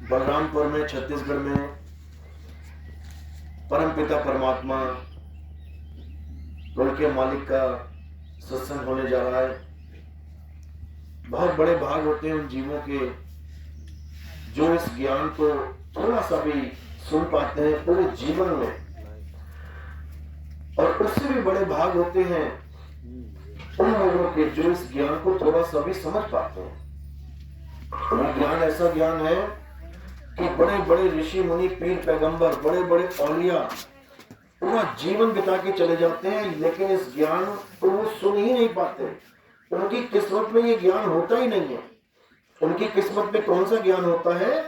बलरामपुर में, छत्तीसगढ़ में परमपिता परमात्मा रोल के मालिक का सत्संग होने जा रहा है। बहुत बड़े भाग होते हैं उन जीवों के जो इस ज्ञान को थोड़ा सा भी सुन पाते हैं पूरे जीवन में, और उससे भी बड़े भाग होते हैं उन लोगों के जो इस ज्ञान को थोड़ा सा भी समझ पाते हैं। ये ज्ञान ऐसा ज्ञान है कि बड़े बड़े ऋषि मुनि, पीर पैगंबर, बड़े बड़े औलिया पूरा जीवन बिता के चले जाते हैं, लेकिन इस ज्ञान को वो सुन ही नहीं पाते। उनकी किस्मत में ये ज्ञान होता ही नहीं है। उनकी किस्मत में कौन सा ज्ञान होता है?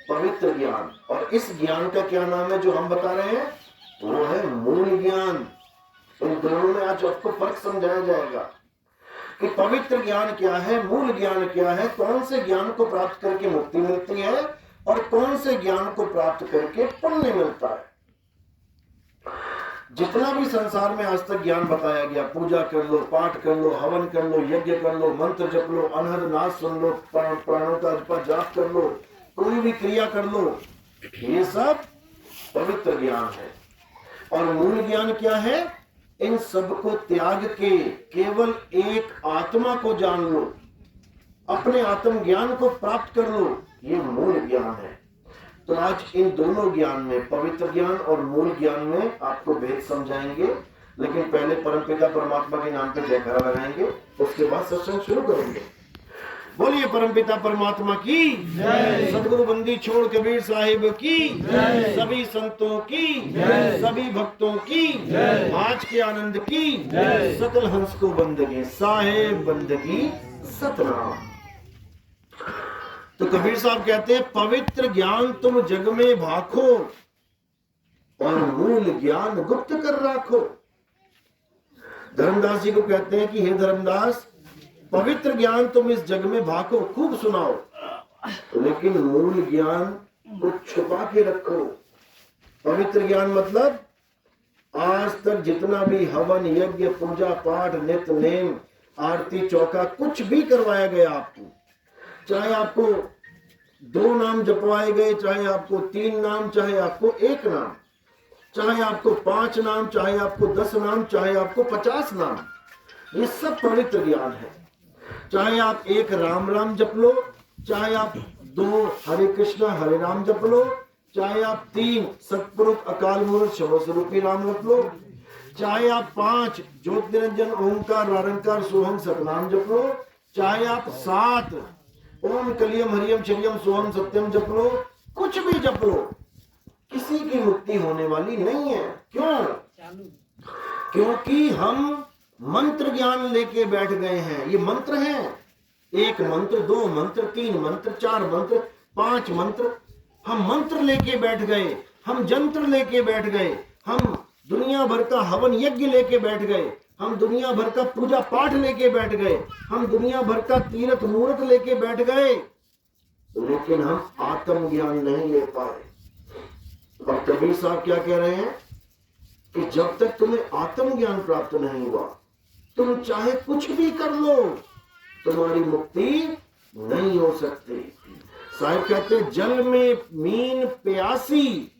पवित्र ज्ञान। और इस ज्ञान का क्या नाम है जो हम बता रहे हैं? वो है मूल ज्ञान। इन दोनों में आज आपको फर्क समझाया जाएगा कि पवित्र ज्ञान क्या है, मूल ज्ञान क्या है, कौन से ज्ञान को प्राप्त करके मुक्ति मिलती है और कौन से ज्ञान को प्राप्त करके पुण्य मिलता है। जितना भी संसार में आज तक ज्ञान बताया गया, पूजा कर लो, पाठ कर लो, हवन कर लो, यज्ञ कर लो, मंत्र जप लो, अनहद नाद सुन लो, प्राणों का जाप कर लो, कोई भी क्रिया कर लो, ये सब पवित्र ज्ञान है। और मूल ज्ञान क्या है? इन सब को त्याग के केवल एक आत्मा को जान लो, अपने आत्म ज्ञान को प्राप्त कर लो, ये मूल ज्ञान है। तो आज इन दोनों ज्ञान में, पवित्र ज्ञान और मूल ज्ञान में आपको भेद समझाएंगे। लेकिन पहले परमपिता परमात्मा के नाम पे जयकारा लगाएंगे, उसके बाद सत्संग शुरू करेंगे। बोलिए परमपिता परमात्मा की जय, सदगुरु बंदी छोड़ कबीर साहिब की जय, सभी संतों की जय, सभी भक्तों की जय, आज के आनंद की जय, सकल हंस को बंदगी, साहेब बंदगी सतनाम। तो कबीर साहब कहते हैं, पवित्र ज्ञान तुम जग में भाखो और मूल ज्ञान गुप्त कर राखो। धर्मदास जी को कहते हैं कि हे धर्मदास, पवित्र ज्ञान तुम इस जग में भाखो, खूब सुनाओ, लेकिन मूल ज्ञान को छुपा के रखो। पवित्र ज्ञान मतलब आज तक जितना भी हवन, यज्ञ, पूजा पाठ, नित्य नेम, आरती, चौका कुछ भी करवाया गया आपको, चाहे आपको 2 नाम जपवाए गए, चाहे आपको 3 नाम, चाहे आपको 1 नाम, चाहे आपको 5 नाम, चाहे आपको 10 नाम, चाहे आपको 50 नाम, ये सब पवित्र ज्ञान है। चाहे आप 1 राम राम जप लो, चाहे आप 2 हरे कृष्णा हरे राम जप लो, चाहे आप 3 सतपुरुष अकाल मूर्त शिव स्वरूपी राम जप लो, चाहे आप 5 ज्योति निरंजन ओंकार निरंकार सोहम सतनाम जप लो, चाहे आप 7 ओम कलियम हरियम शरियम सोहम सत्यम जप लो, कुछ भी जप लो, किसी की मुक्ति होने वाली नहीं है। क्यों? क्योंकि हम मंत्र ज्ञान लेके बैठ गए हैं। ये मंत्र हैं, 1 मंत्र, 2 मंत्र, 3 मंत्र, 4 मंत्र, 5 मंत्र, हम मंत्र लेके बैठ गए, हम जंत्र लेके बैठ गए, हम दुनिया भर का हवन यज्ञ लेके बैठ गए, हम दुनिया भर का पूजा पाठ लेके बैठ गए, हम दुनिया भर का तीर्थ मूर्त लेके बैठ गए, लेकिन हम आत्म ज्ञान नहीं ले पाए। और कबीर साहब क्या कह रहे हैं कि जब तक तुम्हें आत्म ज्ञान प्राप्त नहीं हुआ, तुम चाहे कुछ भी कर लो, तुम्हारी मुक्ति नहीं हो सकती। साहिब कहते, जल में मीन प्यासी,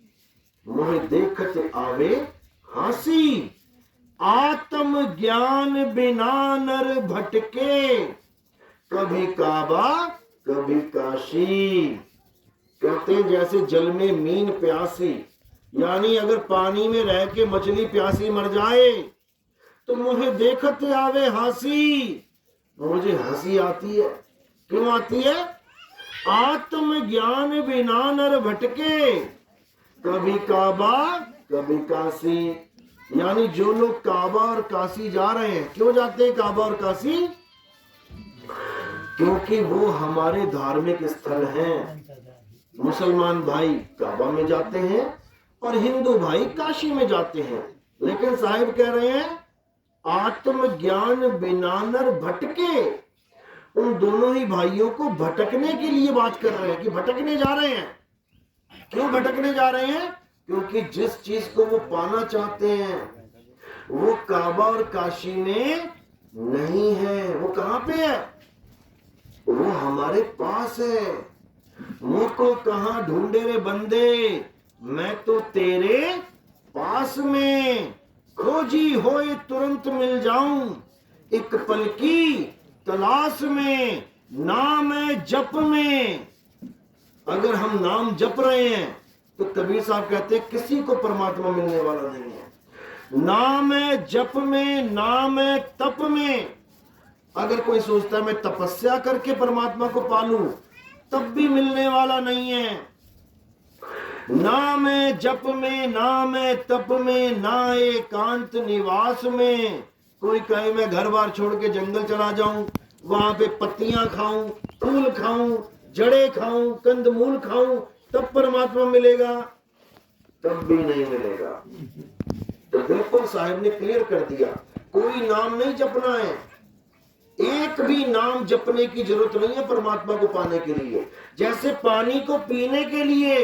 मुझे देखते आवे हासी, आत्म ज्ञान बिना नर भटके, कभी काबा कभी काशी। कहते हैं जैसे जल में मीन प्यासी, यानी अगर पानी में रह के मछली प्यासी मर जाए तो मुझे देखते आवे हंसी, मुझे हंसी आती है। क्यों आती है? आत्म ज्ञान बिना नर भटके, कभी काबा कभी काशी। यानी जो लोग काबा और काशी जा रहे हैं, क्यों जाते हैं काबा और काशी? क्योंकि वो हमारे धार्मिक स्थल हैं। मुसलमान भाई काबा में जाते हैं और हिंदू भाई काशी में जाते हैं। लेकिन साहिब कह रहे हैं आत्म ज्ञान बिना नर भटके। उन दोनों ही भाइयों को भटकने के लिए बात कर रहे हैं कि भटकने जा रहे हैं। क्यों भटकने जा रहे हैं? क्योंकि जिस चीज को वो पाना चाहते हैं वो काबा और काशी में नहीं है। वो कहां पे है? वो हमारे पास है। मुझको कहाँ ढूंढे रे बंदे, मैं तो तेरे पास में, खोजी होए तुरंत मिल जाऊं, एक पल की तलाश में, नाम है जप में। अगर हम नाम जप रहे हैं तो कबीर साहब कहते हैं किसी को परमात्मा मिलने वाला नहीं है। नाम है जप में, नाम है तप में। अगर कोई सोचता है मैं तपस्या करके परमात्मा को पालूं, तब भी मिलने वाला नहीं है। नाम है जप में, नाम है तप में, ना एकांत निवास में। कोई कहे मैं घर बार छोड़ के जंगल चला जाऊं, वहां पे पत्तियां खाऊं, फूल खाऊं, जड़े खाऊं, कंदमूल खाऊं, तब परमात्मा मिलेगा, तब भी नहीं मिलेगा। तो बिल्कुल साहिब ने क्लियर कर दिया, कोई नाम नहीं जपना है, एक भी नाम जपने की जरूरत नहीं है परमात्मा को पाने के लिए। जैसे पानी को पीने के लिए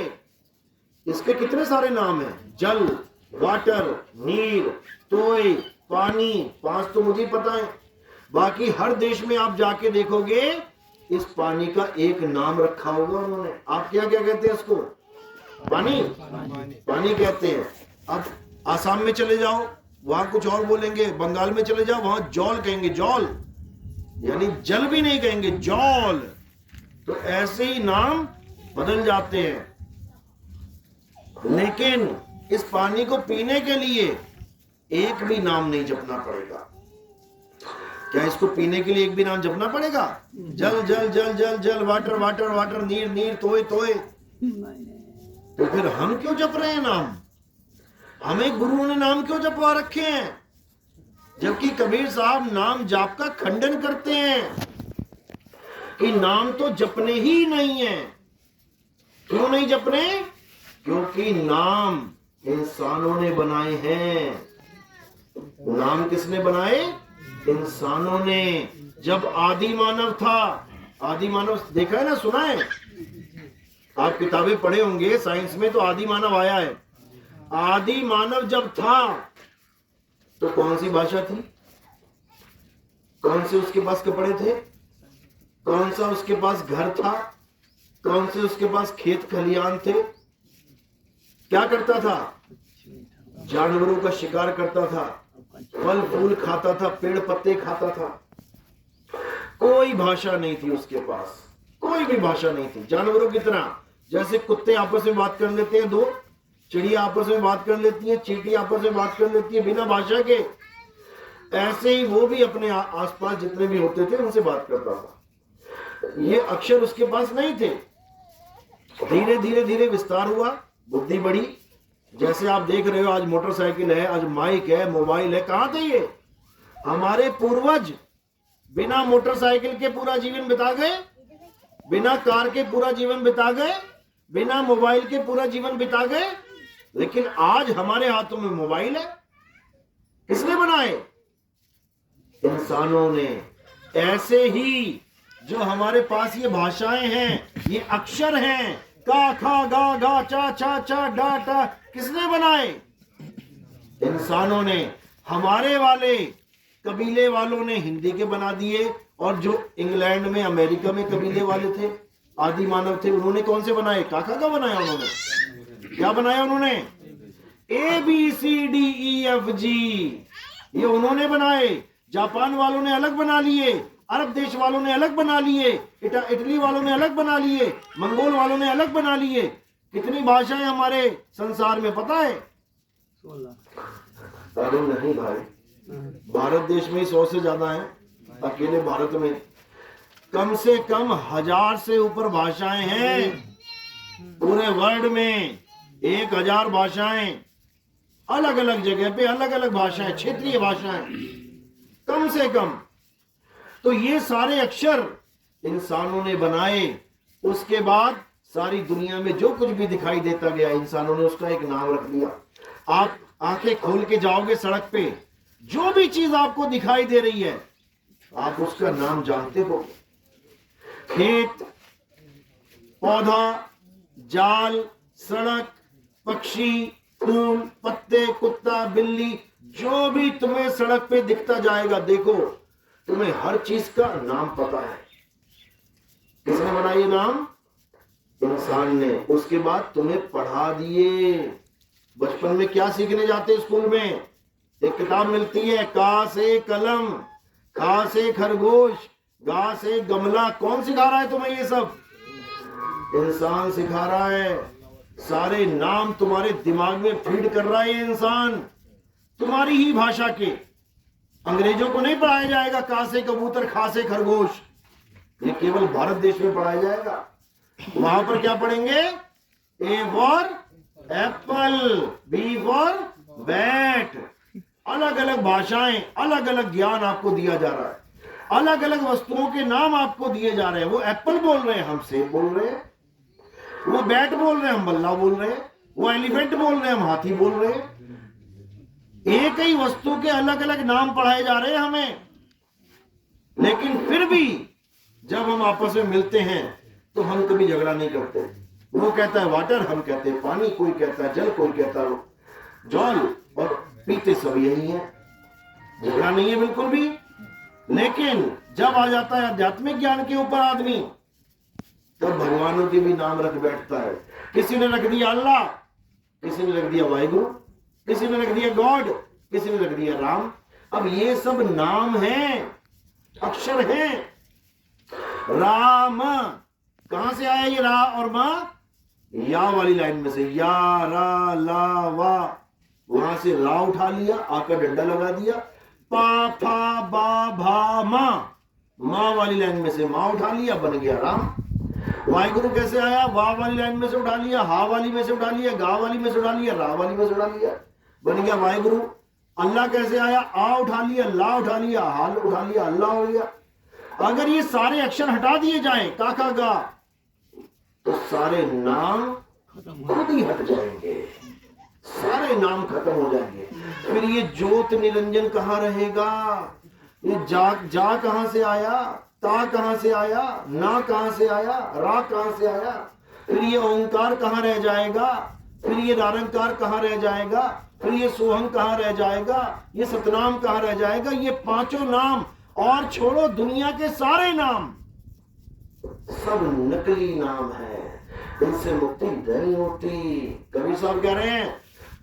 इसके कितने सारे नाम हैं, जल, वाटर, नीर, तोय, पानी, 5 तो मुझे पता है। बाकी हर देश में आप जाके देखोगे इस पानी का एक नाम रखा होगा उन्होंने। आप क्या क्या कहते हैं इसको? पानी, पानी कहते हैं। अब आसाम में चले जाओ, वहां कुछ और बोलेंगे। बंगाल में चले जाओ, वहां जौल कहेंगे, जौल यानी जल भी नहीं कहेंगे, जौल। तो ऐसे ही नाम बदल जाते हैं। लेकिन इस पानी को पीने के लिए एक भी नाम नहीं जपना पड़ेगा। क्या इसको पीने के लिए एक भी नाम जपना पड़ेगा? जल जल जल जल जल, वाटर वाटर वाटर, नीर नीर, तोय तोय। तो फिर हम क्यों जप रहे हैं नाम? हमें गुरु ने नाम क्यों जपवा रखे हैं? जबकि कबीर साहब नाम जाप का खंडन करते हैं कि नाम तो जपने ही नहीं है। क्यों नहीं जपने? क्योंकि नाम इंसानों ने बनाए हैं। नाम किसने बनाए? इंसानों ने। जब आदि मानव था, आदि मानव देखा है ना, सुना है? आप किताबें पढ़े होंगे साइंस में, तो आदि मानव आया है। आदि मानव जब था तो कौन सी भाषा थी? कौन से उसके पास कपड़े थे? कौन सा उसके पास घर था? कौन से उसके पास खेत खलियान थे? क्या करता था? जानवरों का शिकार करता था, फल फूल खाता था, पेड़ पत्ते खाता था। कोई भाषा नहीं थी उसके पास, कोई भी भाषा नहीं थी। जानवरों की तरह, जैसे कुत्ते आपस में बात कर लेते हैं, दो चिड़िया आपस में बात कर लेती है, चींटी आपस में बात कर लेती है बिना भाषा के, ऐसे ही वो भी अपने आसपास जितने भी होते थे उनसे बात करता था। ये अक्षर उसके पास नहीं थे। धीरे धीरे धीरे विस्तार हुआ, बुद्धि बढ़ी। जैसे आप देख रहे हो आज मोटरसाइकिल है, आज माइक है, मोबाइल है। कहां थे ये? हमारे पूर्वज बिना मोटरसाइकिल के पूरा जीवन बिता गए, बिना कार के पूरा जीवन बिता गए, बिना मोबाइल के पूरा जीवन बिता गए। लेकिन आज हमारे हाथों में मोबाइल है। किसने बनाए? इंसानों ने। ऐसे ही जो हमारे पास ये भाषाएं हैं, ये अक्षर हैं, का खा गा गा चा चा चा डा टा, किसने बनाए? इंसानों ने। हमारे वाले कबीले वालों ने हिंदी के बना दिए, और जो इंग्लैंड में, अमेरिका में कबीले वाले थे, आदि मानव थे, उन्होंने कौन से बनाए? काका का बनाया उन्होंने। क्या बनाया उन्होंने? ABCDEFG, ये उन्होंने बनाए। जापान वालों ने अलग बना लिए, अरब देश वालों ने अलग बना लिए, इटली वालों ने अलग बना लिए, मंगोल वालों ने अलग बना लिए। कितनी भाषाएं हमारे संसार में पता है? 16। अरे नहीं भाई, भारत देश में 100 से ज्यादा है। अकेले भारत में कम से कम 1000 से ऊपर भाषाएं हैं। पूरे वर्ल्ड में 1000 भाषाएं, अलग अलग जगह पे अलग अलग भाषाएं, क्षेत्रीय भाषाएं कम से कम। तो ये सारे अक्षर इंसानों ने बनाए। उसके बाद सारी दुनिया में जो कुछ भी दिखाई देता गया, इंसानों ने उसका एक नाम रख दिया। आप आंखें खोल के जाओगे सड़क पे, जो भी चीज आपको दिखाई दे रही है आप उसका नाम जानते हो। खेत, पौधा, जाल, सड़क, पक्षी, फूल, पत्ते, कुत्ता, बिल्ली, जो भी तुम्हें सड़क पे दिखता जाएगा, देखो तुम्हें हर चीज का नाम पता है। किसने बनाया ये नाम? इंसान ने। उसके बाद तुम्हें पढ़ा दिए। बचपन में क्या सीखने जाते स्कूल में? एक किताब मिलती है, का से कलम, खा से खरगोश, गा से गमला। कौन सिखा रहा है तुम्हें ये सब? इंसान सिखा रहा है। सारे नाम तुम्हारे दिमाग में फीड कर रहा है ये इंसान, तुम्हारी ही भाषा के। अंग्रेजों को नहीं पढ़ाया जाएगा का से कबूतर, खा से खरगोश। ये केवल भारत देश में पढ़ाया जाएगा। वहां पर क्या पढ़ेंगे? A for apple, B for bat. अलग अलग भाषाएं, अलग अलग ज्ञान आपको दिया जा रहा है। अलग अलग वस्तुओं के नाम आपको दिए जा रहे हैं। वो एप्पल बोल रहे हैं, हम सेब बोल रहे हैं। वो बैट बोल रहे हैं, हम बल्ला बोल रहे हैं। वो एलिफेंट बोल रहे हैं, हम हाथी बोल रहे हैं। एक ही वस्तु के अलग अलग नाम पढ़ाए जा रहे हैं हमें। लेकिन फिर भी जब हम आपस में मिलते हैं तो हम कभी झगड़ा नहीं करते। वो कहता है वाटर, हम कहते हैं पानी, कोई कहता है जल, कोई कहता है जल, और पीते सब यही है। झगड़ा नहीं है बिल्कुल भी। लेकिन जब आ जाता है आध्यात्मिक ज्ञान के ऊपर आदमी, तब भगवानों के भी नाम रख बैठता है। किसी ने रख दिया अल्लाह, किसी ने रख दिया वाहिगुरु, किसी ने रख दिया गॉड, किसी ने रख दिया राम। अब ये सब नाम हैं, अक्षर हैं। राम कहां से आया ये रा और मा? या वाली लाइन में से। या रा ला वा, वहां से रा उठा लिया, आकर डंडा लगा दिया। पा फा बा भा मा वाली लाइन में से मां उठा लिया, बन गया राम। वाहिगुरु कैसे आया? वाह वाली लाइन में से उठा लिया, हा वाली में से उठा लिया, गा वाली में से उठा लिया, रा वाली में से उठा लिया, बन गया वाहिगुरु। अल्लाह कैसे आया? आ उठा लिया, ला उठा लिया, हाल उठा लिया, अल्लाह हो गया। अगर ये सारे अक्षर हटा दिए जाएं, का खा गा, तो सारे नाम खुद ही हट जाएंगे, सारे नाम खत्म हो जाएंगे। फिर ये ज्योत निरंजन कहां रहेगा? ये जा कहां से आया? ता कहां से आया? ना कहां से आया? रा कहां से आया? फिर ये ओंकार कहां रह जाएगा? फिर ये नारंकार कहां रह जाएगा? फिर ये सोहम कहां रह जाएगा? ये सतनाम कहां रह जाएगा? ये पांचों नाम और छोड़ो दुनिया के सारे नाम, सब नकली नाम है। इनसे मुक्ति नहीं होती। कबीर साहब कह रहे हैं,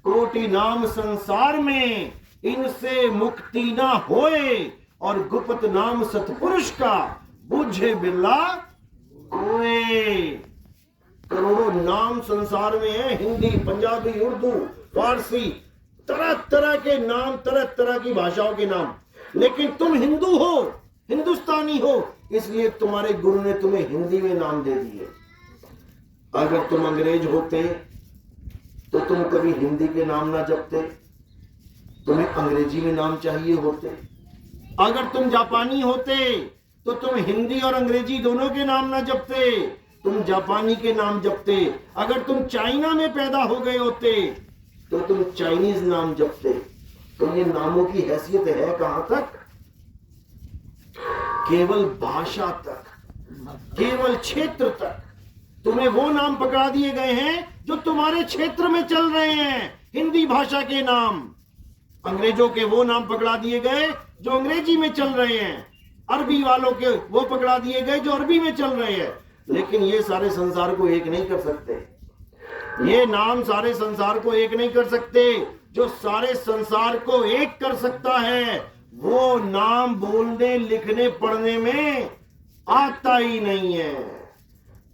कोटि नाम संसार में, इनसे मुक्ति ना होए, और गुप्त नाम सतपुरुष का, बुझे बिरला कोए। करोड़ों नाम संसार में है, हिंदी, पंजाबी, उर्दू, फारसी, तरह तरह के नाम, तरह तरह की भाषाओं के नाम। लेकिन तुम हिंदू हो, हिंदुस्तानी हो, इसलिए तुम्हारे गुरु ने तुम्हें हिंदी में नाम दे दिए। अगर तुम अंग्रेज होते तो तुम कभी हिंदी के नाम ना जपते, तुम्हें अंग्रेजी में नाम चाहिए होते। अगर तुम जापानी होते तो तुम हिंदी और अंग्रेजी दोनों के नाम ना जपते, तुम जापानी के नाम जपते। अगर तुम चाइना में पैदा हो गए होते तो तुम चाइनीज नाम जपते। तो ये नामों की हैसियत है कहां तक? केवल भाषा तक, केवल क्षेत्र तक। तुम्हें वो नाम पकड़ा दिए गए हैं जो तुम्हारे क्षेत्र में चल रहे हैं, हिंदी भाषा के नाम। अंग्रेजों के वो नाम पकड़ा दिए गए जो अंग्रेजी में चल रहे हैं। अरबी वालों के वो पकड़ा दिए गए जो अरबी में चल रहे हैं। लेकिन ये सारे संसार को एक नहीं कर सकते। ये नाम सारे संसार को एक नहीं कर सकते। जो सारे संसार को एक कर सकता है वो नाम बोलने, लिखने, पढ़ने में आता ही नहीं है।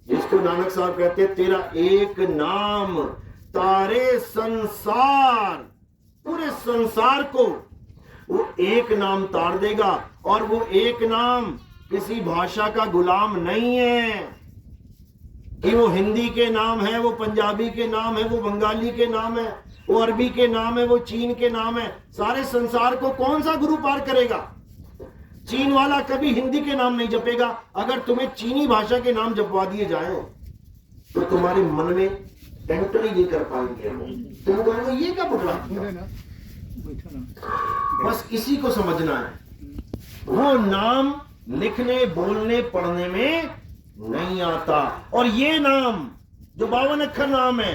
जिसको नानक साहब कहते हैं, तेरा एक नाम तारे संसार, पूरे संसार को वो एक नाम तार देगा। और वो एक नाम किसी भाषा का गुलाम नहीं है कि वो हिंदी के नाम है, वो पंजाबी के नाम है, वो बंगाली के नाम है, वो अरबी के नाम है, वो चीन के नाम है। सारे संसार को कौन सा गुरु पार करेगा? चीन वाला कभी हिंदी के नाम नहीं जपेगा। अगर तुम्हें चीनी भाषा के नाम जपवा दिए जाए तो तुम्हारे मन में एंटर ही नहीं कर पाएंगे। तुम कहोगे ये क्या पकड़ा? बस इसी को समझना है। वो नाम लिखने, बोलने, पढ़ने में नहीं आता। और ये नाम जो 52 अक्षर नाम है,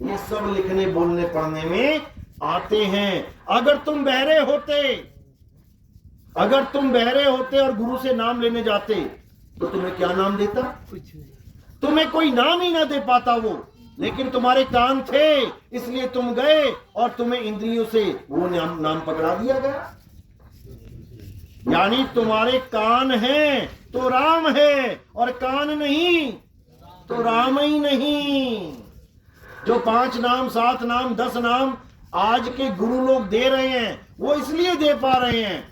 ये सब लिखने, बोलने, पढ़ने में आते हैं। अगर तुम बहरे होते और गुरु से नाम लेने जाते तो तुम्हें क्या नाम देता? तुम्हें कोई नाम ही ना दे पाता वो, लेकिन तुम्हारे कान थे इसलिए तुम गए और तुम्हें इंद्रियों से वो नाम पकड़ा दिया गया। यानी तुम्हारे कान हैं तो राम है, और कान नहीं तो राम ही नहीं। जो 5 नाम 7 नाम 10 नाम आज के गुरु लोग दे रहे हैं, वो इसलिए दे पा रहे हैं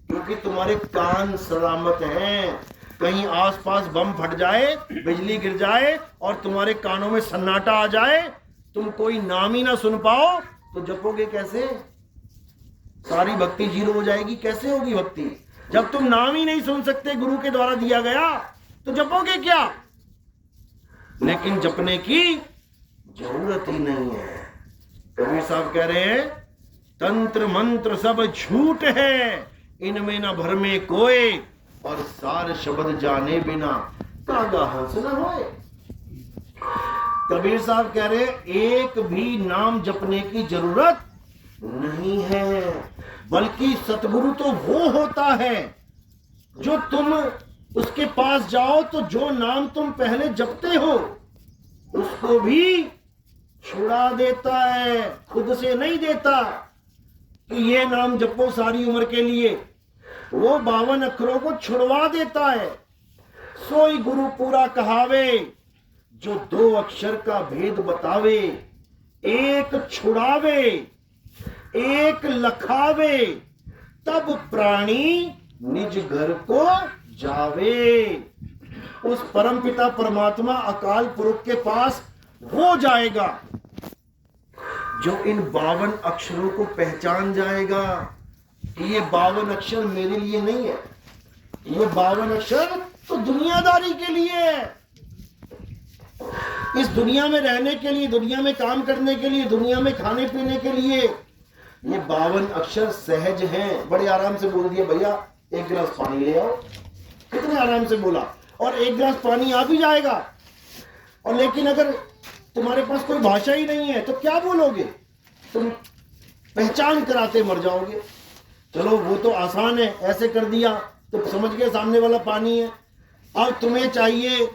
क्योंकि तुम्हारे कान सलामत हैं। कहीं आसपास बम फट जाए, बिजली गिर जाए और तुम्हारे कानों में सन्नाटा आ जाए, तुम कोई नाम ही ना सुन पाओ तो जपोगे कैसे? सारी भक्ति जीरो हो जाएगी। कैसे होगी भक्ति जब तुम नाम ही नहीं सुन सकते गुरु के द्वारा दिया गया? तो जपोगे क्या? लेकिन जपने की जरूरत ही नहीं है। कबीर साहब कह रहे हैं, तंत्र मंत्र सब झूठ है, इनमें न भरमे कोई, और सार शब्द जाने बिना कागा हंस न होए। कबीर साहब कह रहे एक भी नाम जपने की जरूरत नहीं है, बल्कि सतगुरु तो वो होता है जो तुम उसके पास जाओ तो जो नाम तुम पहले जपते हो उसको भी छुड़ा देता है, खुद से नहीं देता कि ये नाम जपो सारी उम्र के लिए। वो 52 अक्षरों को छुड़वा देता है। सोई गुरु पूरा कहावे, जो 2 अक्षर का भेद बतावे, एक छुड़ावे एक लखावे, तब प्राणी निज घर को जावे। उस परमपिता परमात्मा अकाल पुरुष के पास वो जाएगा जो इन 52 अक्षरों को पहचान जाएगा कि ये 52 अक्षर मेरे लिए नहीं है, ये 52 अक्षर तो दुनियादारी के लिए है। इस दुनिया में रहने के लिए, दुनिया में काम करने के लिए, दुनिया में खाने पीने के लिए ये 52 अक्षर सहज हैं। बड़े आराम से बोल दिया, भैया 1 गिलास पानी ले आओ। कितने आराम से बोला, और 1 गिलास पानी आ भी जाएगा। और लेकिन अगर तुम्हारे पास कोई भाषा ही नहीं है तो क्या बोलोगे? तुम पहचान कराते मर जाओगे। चलो वो तो आसान है, ऐसे कर दिया तो समझ गए सामने वाला पानी है। अब तुम्हें चाहिए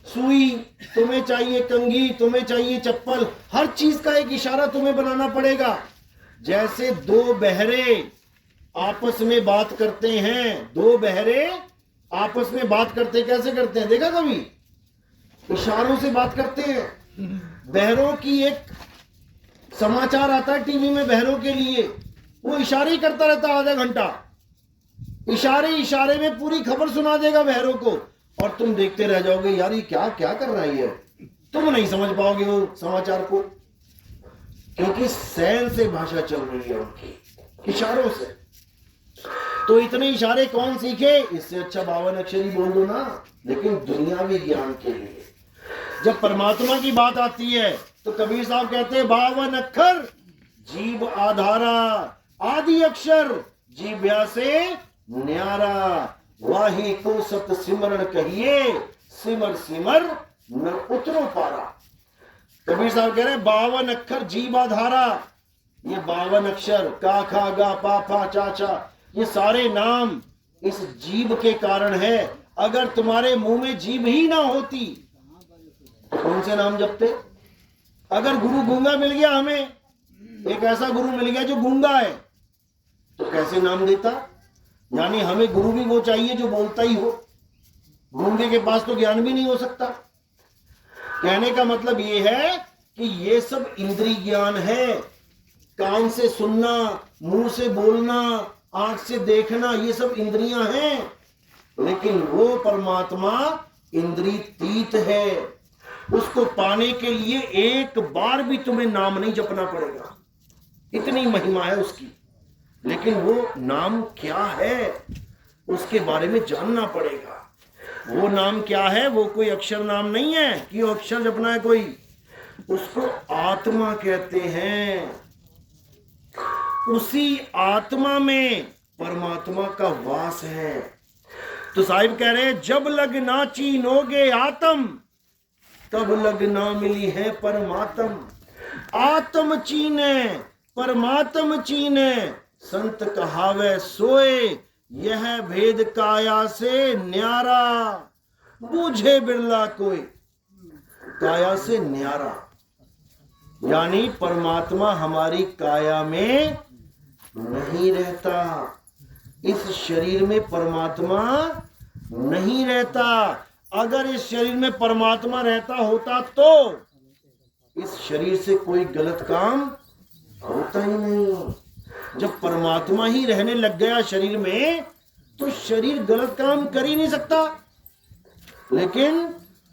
सुई, तुम्हें चाहिए कंघी, तुम्हें चाहिए चप्पल, हर चीज का एक इशारा तुम्हें बनाना पड़ेगा। जैसे 2 बहरे आपस में बात करते हैं, 2 बहरे आपस में बात करते कैसे करते हैं देखा कभी? इशारों से बात करते हैं। बहरों की एक समाचार आता है टीवी में बहरों के लिए, वो इशारे ही करता रहता आधा घंटा, इशारे इशारे में पूरी खबर सुना देगा बहरों को, और तुम देखते रह जाओगे यार ये क्या क्या कर रहा है। तुम नहीं समझ पाओगे वो समाचार को, क्योंकि सैन से भाषा चल रही है उनकी, इशारों से। तो इतने इशारे कौन सीखे? इससे अच्छा 52 अक्षर ही बोल दो ना। लेकिन दुनियावी ज्ञान के लिए जब परमात्मा की बात आती है तो कबीर साहब कहते हैं 52 अक्षर जीव आधारा, आदि अक्षर जीव्या से न्यारा, वाही को सत सिमरण कहिए, सिमर सिमर न उतरो पारा। कबीर साहब कह रहे हैं 52 अक्षर जीवाधारा। ये 52 अक्षर का खा गा पा फा चा चा, ये सारे नाम इस जीभ के कारण है। अगर तुम्हारे मुंह में जीभ ही ना होती कौन से नाम जपते? अगर गुरु गूंगा मिल गया, हमें एक ऐसा गुरु मिल गया जो गूंगा है, तो कैसे नाम देता? यानी हमें गुरु भी वो चाहिए जो बोलता ही हो। गूंगे के पास तो ज्ञान भी नहीं हो सकता। कहने का मतलब ये है कि ये सब इंद्रिय ज्ञान है। कान से सुनना, मुंह से बोलना, आंख से देखना, ये सब इंद्रियां हैं। लेकिन वो परमात्मा इंद्रियतीत है। उसको पाने के लिए एक बार भी तुम्हें नाम नहीं जपना पड़ेगा, इतनी महिमा है उसकी। लेकिन वो नाम क्या है उसके बारे में जानना पड़ेगा। वो नाम क्या है? वो कोई अक्षर नाम नहीं है कि वो अक्षर जपना है कोई, उसको आत्मा कहते हैं। उसी आत्मा में परमात्मा का वास है। तो साहिब कह रहे हैं जब लग ना चीनोगे आत्म, तब लग ना मिली है परमात्म। आत्म चीने परमात्म चीने, संत कहावे सोए, यह भेद काया से न्यारा, बूझे बिरला कोई। काया से न्यारा, यानी परमात्मा हमारी काया में नहीं रहता, इस शरीर में परमात्मा नहीं रहता। अगर इस शरीर में परमात्मा रहता होता तो इस शरीर से कोई गलत काम होता ही नहीं। जब परमात्मा ही रहने लग गया शरीर में तो शरीर गलत काम कर ही नहीं सकता। लेकिन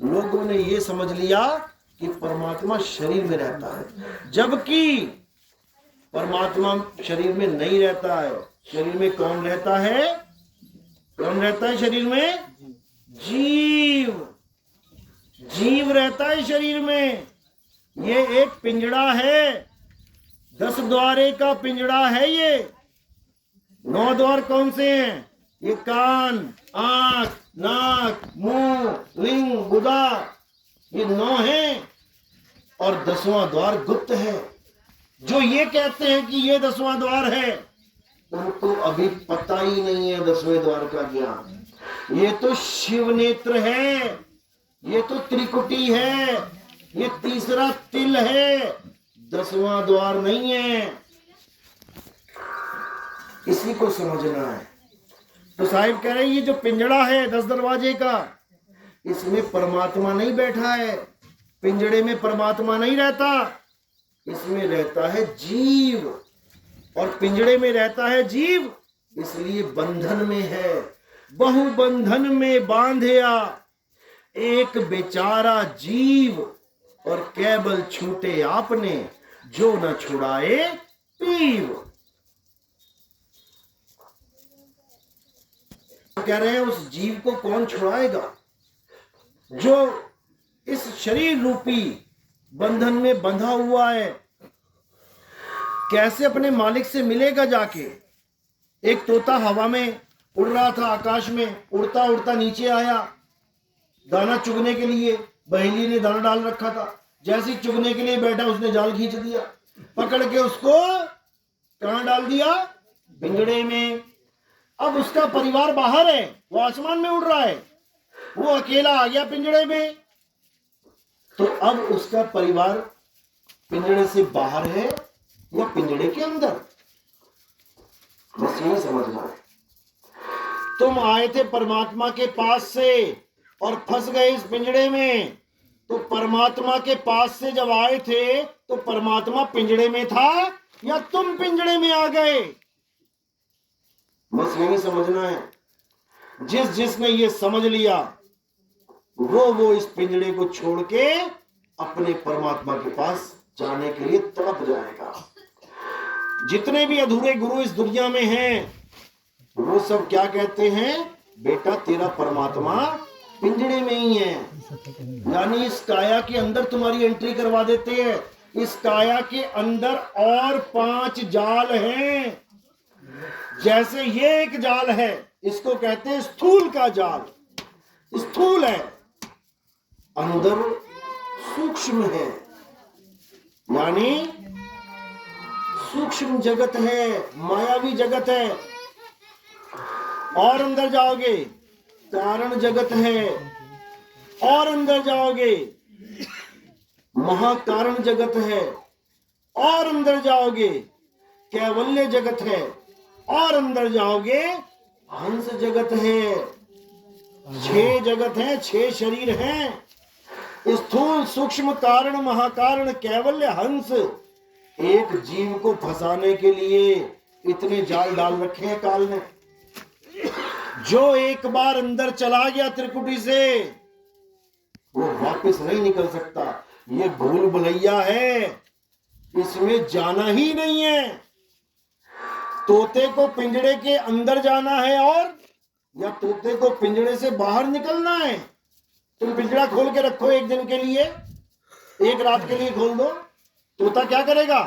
लोगों ने ये समझ लिया कि परमात्मा शरीर में रहता है, जबकि परमात्मा शरीर में नहीं रहता है। शरीर में कौन रहता है? कौन रहता है शरीर में? जीव। जीव रहता है शरीर में। ये एक पिंजड़ा है, 10 द्वारे का पिंजड़ा है ये। 9 द्वार कौन से हैं? ये कान, आंख, नाक, मुंह, लिंग, गुदा, ये 9 हैं। और 10वां द्वार गुप्त है। जो ये कहते हैं कि ये 10वां द्वार है, उनको अभी पता ही नहीं है 10वें द्वार का ज्ञान। ये तो शिव नेत्र है, ये तो त्रिकुटी है, ये तीसरा तिल है, 10वां द्वार नहीं है। इसी को समझना है। तो साहिब कह रहे हैं ये जो पिंजड़ा है 10 दरवाजे का, इसमें परमात्मा नहीं बैठा है। पिंजड़े में परमात्मा नहीं रहता, इसमें रहता है जीव। और पिंजड़े में रहता है जीव, इसलिए बंधन में है। बहु बंधन में बांधया एक बेचारा जीव, और केवल छूटे आपने जो न छुड़ाए पीव। कह रहे हैं उस जीव को कौन छुड़ाएगा जो इस शरीर रूपी बंधन में बंधा हुआ है। कैसे अपने मालिक से मिलेगा जाके? एक तोता हवा में उड़ रहा था, आकाश में उड़ता उड़ता नीचे आया दाना चुगने के लिए। बहेली ने दाना डाल रखा था, जैसे चुगने के लिए बैठा उसने जाल खींच दिया, पकड़ के उसको कहां डाल दिया? पिंजड़े में। अब उसका परिवार बाहर है, वो आसमान में उड़ रहा है, वो अकेला आ गया पिंजड़े में। तो अब उसका परिवार पिंजड़े से बाहर है या पिंजड़े के अंदर? बस यही समझना है। तुम आए थे परमात्मा के पास से और फंस गए इस पिंजड़े में। तो परमात्मा के पास से जब आए थे तो परमात्मा पिंजड़े में था या तुम पिंजड़े में आ गए? बस यही समझना है। जिसने ये समझ लिया वो इस पिंजड़े को छोड़ के अपने परमात्मा के पास जाने के लिए तड़प जाएगा। जितने भी अधूरे गुरु इस दुनिया में हैं, वो सब क्या कहते हैं? बेटा तेरा परमात्मा पिंजड़े में ही है। यानी इस काया के अंदर तुम्हारी एंट्री करवा देते हैं। इस काया के अंदर और 5 जाल हैं। जैसे ये एक जाल है, इसको कहते हैं स्थूल का जाल, स्थूल है, अंदर सूक्ष्म है, यानी सूक्ष्म जगत है, मायावी जगत है। और अंदर जाओगे कारण जगत है, और अंदर जाओगे महाकारण जगत है, और अंदर जाओगे कैवल्य जगत है, और अंदर जाओगे हंस जगत है। 6 जगत है, 6 शरीर हैं। स्थूल सूक्ष्म कारण महाकारण कैवल्य हंस। एक जीव को फंसाने के लिए इतने जाल डाल रखे हैं काल ने। जो एक बार अंदर चला गया त्रिकुटी से वो वापस नहीं निकल सकता। ये भूल भुलैया है, इसमें जाना ही नहीं है। तोते को पिंजड़े के अंदर जाना है और या तोते को पिंजड़े से बाहर निकलना है। तुम पिंजड़ा खोल के रखो एक दिन के लिए, एक रात के लिए खोल दो, तोता क्या करेगा?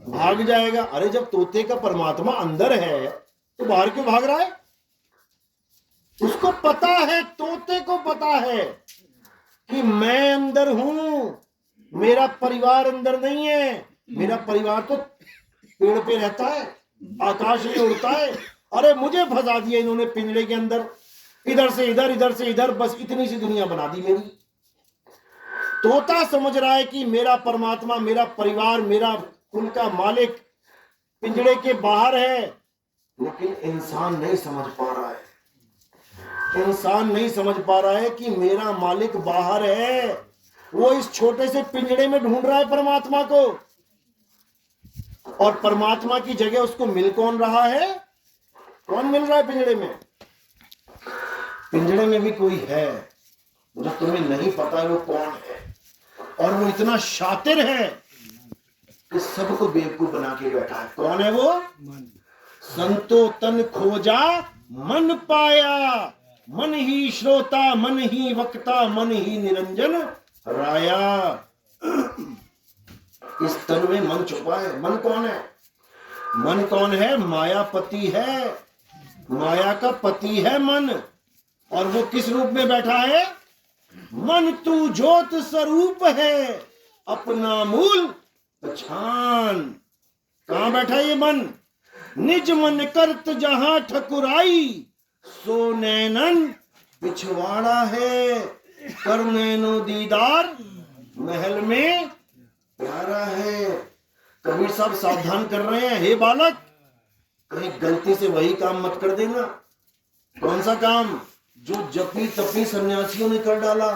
भाग जाएगा। अरे जब तोते का परमात्मा अंदर है तो बाहर क्यों भाग रहा है? उसको पता है, तोते को पता है कि मैं अंदर हूं, मेरा परिवार अंदर नहीं है। मेरा परिवार तो पेड़ पे रहता है, आकाश में उड़ता है। अरे मुझे फंसा दिया इन्होंने पिंजड़े के अंदर, इधर से इधर, इधर से इधर, बस इतनी सी दुनिया बना दी मेरी। तोता समझ रहा है कि मेरा परमात्मा, मेरा परिवार, मेरा कुल का मालिक पिंजड़े के बाहर है, लेकिन इंसान नहीं समझ पा रहा है। इंसान नहीं समझ पा रहा है कि मेरा मालिक बाहर है। वो इस छोटे से पिंजड़े में ढूंढ रहा है परमात्मा को, और परमात्मा की जगह उसको मिल कौन रहा है? कौन मिल रहा है पिंजड़े में? पिंजड़े में भी कोई है जो तुम्हें नहीं पता है वो कौन है, और वो इतना शातिर है कि सबको बेवकूफ बना के बैठा है। कौन है वो? संतो तन खोजा मन पाया, मन ही श्रोता, मन ही वक्ता, मन ही निरंजन राया। इस तन में मन छुपा है। मन कौन है? मन कौन है? मायापति है, माया का पति है मन। और वो किस रूप में बैठा है? मन तू ज्योत स्वरूप है, अपना मूल पहचान। कहां बैठा ये मन? निज मन करत जहां ठकुराई, सो नैनन पिछवाड़ा है, कर नैनो दीदार महल में प्यारा है। कबीर साहब सावधान कर रहे हैं, हे बालक, कहीं गलती से वही काम मत कर देना। कौन सा काम? जो जपी तपी सन्यासियों ने कर डाला।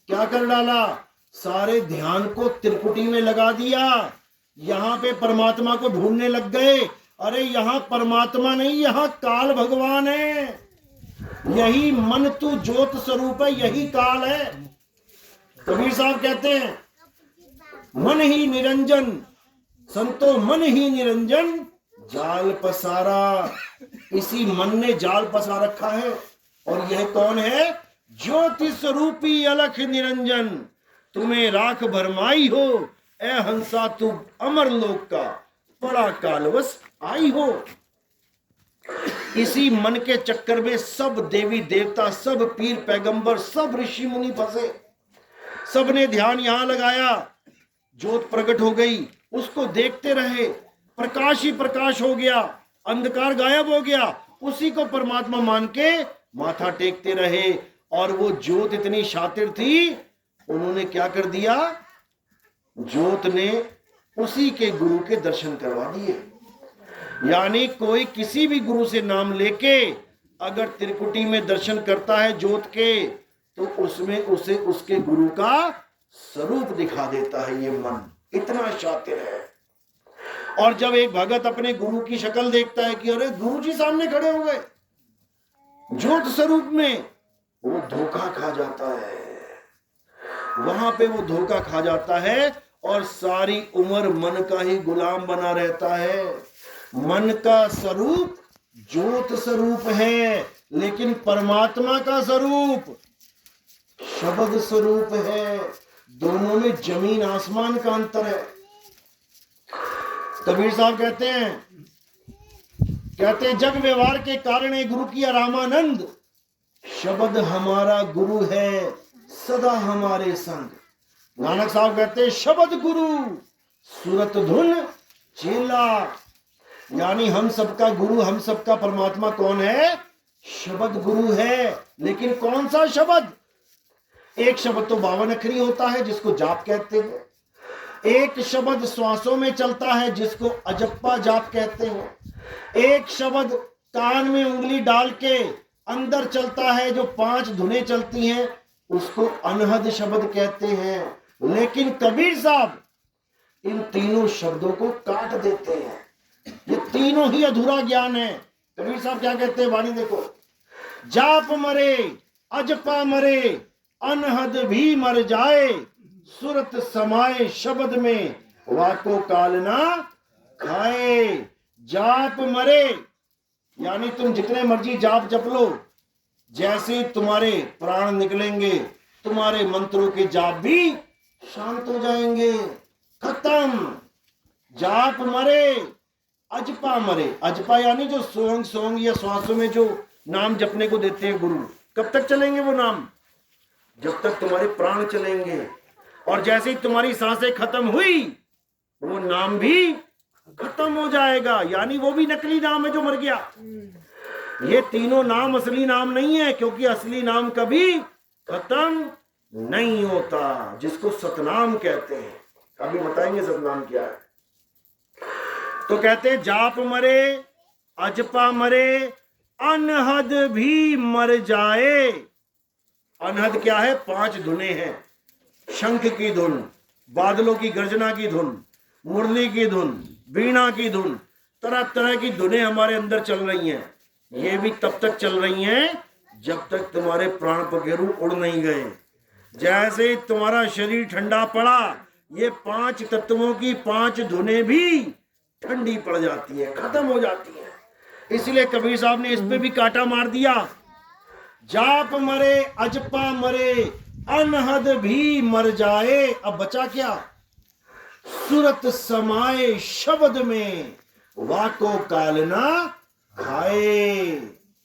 क्या कर डाला? सारे ध्यान को त्रिपुटी में लगा दिया, यहां पे परमात्मा को ढूंढने लग गए। अरे यहां परमात्मा नहीं, यहां काल भगवान है। यही मन तू ज्योत स्वरूप है, यही काल है। कबीर साहब कहते हैं मन ही निरंजन, संतो मन ही निरंजन जाल पसारा। इसी मन ने जाल पसार रखा है। और यह कौन है? ज्योति स्वरूपी अलख निरंजन, तुम्हें राख भरमाई हो, ए हंसा तू अमर लोक का बड़ा कालवश आई हो। इसी मन के चक्कर में सब देवी देवता, सब पीर पैगंबर, सब ऋषि मुनि फंसे। सब ने ध्यान यहां लगाया, ज्योत प्रकट हो गई, उसको देखते रहे, प्रकाश ही प्रकाश हो गया, अंधकार गायब हो गया, उसी को परमात्मा मान के माथा टेकते रहे। और वो ज्योत इतनी शातिर थी, उन्होंने क्या कर दिया? ज्योत ने उसी के गुरु के दर्शन करवा दिए। यानी कोई किसी भी गुरु से नाम लेके अगर त्रिकुटी में दर्शन करता है ज्योत के, तो उसमें उसे उसके गुरु का स्वरूप दिखा देता है। ये मन इतना शातिर है। और जब एक भगत अपने गुरु की शक्ल देखता है कि अरे गुरु जी सामने खड़े हो गए ज्योत स्वरूप में, वो धोखा खा जाता है। वहां पे वो धोखा खा जाता है और सारी उम्र मन का ही गुलाम बना रहता है। मन का स्वरूप ज्योत स्वरूप है, लेकिन परमात्मा का स्वरूप शब्द स्वरूप है। दोनों में जमीन आसमान का अंतर है। कबीर साहब कहते हैं जग व्यवहार के कारण है गुरु की रामानंद, शब्द हमारा गुरु है सदा हमारे संग। नानक साहब कहते हैं शब्द गुरु सूरत धुन चेला। यानी हम सबका गुरु, हम सबका परमात्मा कौन है? शब्द गुरु है। लेकिन कौन सा शब्द? एक शब्द तो 52 अक्षरी होता है जिसको जाप कहते हैं। एक शब्द श्वासों में चलता है जिसको अजप्पा जाप कहते हैं। एक शब्द कान में उंगली डाल के अंदर चलता है, जो 5 धुनें चलती हैं, उसको अनहद शब्द कहते हैं। लेकिन कबीर साहब इन तीनों शब्दों को काट देते हैं। ये तीनों ही अधूरा ज्ञान है। कबीर साहब क्या कहते हैं? वाणी देखो, जाप मरे अजपा मरे, अनहद भी मर जाए, सुरत समाए शब्द में, वाको कालना खाए। जाप मरे यानी तुम जितने मर्जी जाप जप लो, जैसे तुम्हारे प्राण निकलेंगे तुम्हारे मंत्रों के जाप भी शांत हो जाएंगे, खत्म। जाप मरे अजपा मरे। अजपा यानी जो सोंग या श्वासों में जो नाम जपने को देते हैं गुरु, कब तक चलेंगे वो नाम? जब तक तुम्हारे प्राण चलेंगे। और जैसे ही तुम्हारी सांसें खत्म हुई, वो नाम भी खत्म हो जाएगा। यानी वो भी नकली नाम है जो मर गया। ये तीनों नाम असली नाम नहीं है, क्योंकि असली नाम कभी खत्म नहीं होता, जिसको सतनाम कहते हैं। अभी बताएंगे सतनाम क्या है। तो कहते जाप मरे, अजपा मरे, अनहद भी मर जाए। अनहद क्या है? 5 धुनें हैं। शंख की धुन, बादलों की गर्जना की धुन, मुरली की धुन, वीणा की धुन, तरह तरह की धुनें हमारे अंदर चल रही हैं। ये भी तब तक चल रही हैं जब तक तुम्हारे प्राण पखेरु उड़ नहीं गए। जैसे ही तुम्हारा शरीर ठंडा पड़ा, ये 5 तत्वों की 5 धुनें भी ठंडी पड़ जाती है, खत्म हो जाती है। इसलिए कबीर साहब ने इस पे भी कांटा मार दिया। जाप मरे, अजपा मरे, अनहद भी मर जाए। अब बचा क्या? सुरत समाए शब्द में, वाको कालना खाए।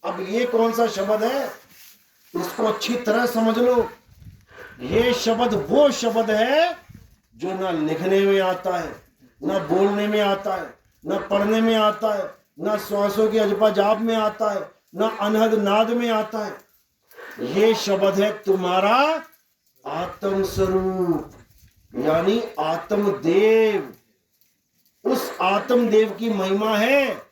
अब ये कौन सा शब्द है? इसको अच्छी तरह समझ लो। ये शब्द वो शब्द है जो ना लिखने में आता है, ना बोलने में आता है, ना पढ़ने में आता है, ना श्वासों की अजपा जाप में आता है, ना अनहद नाद में आता है। ये शब्द है तुम्हारा आत्म स्वरूप, यानी आत्मदेव। उस आत्मदेव की महिमा है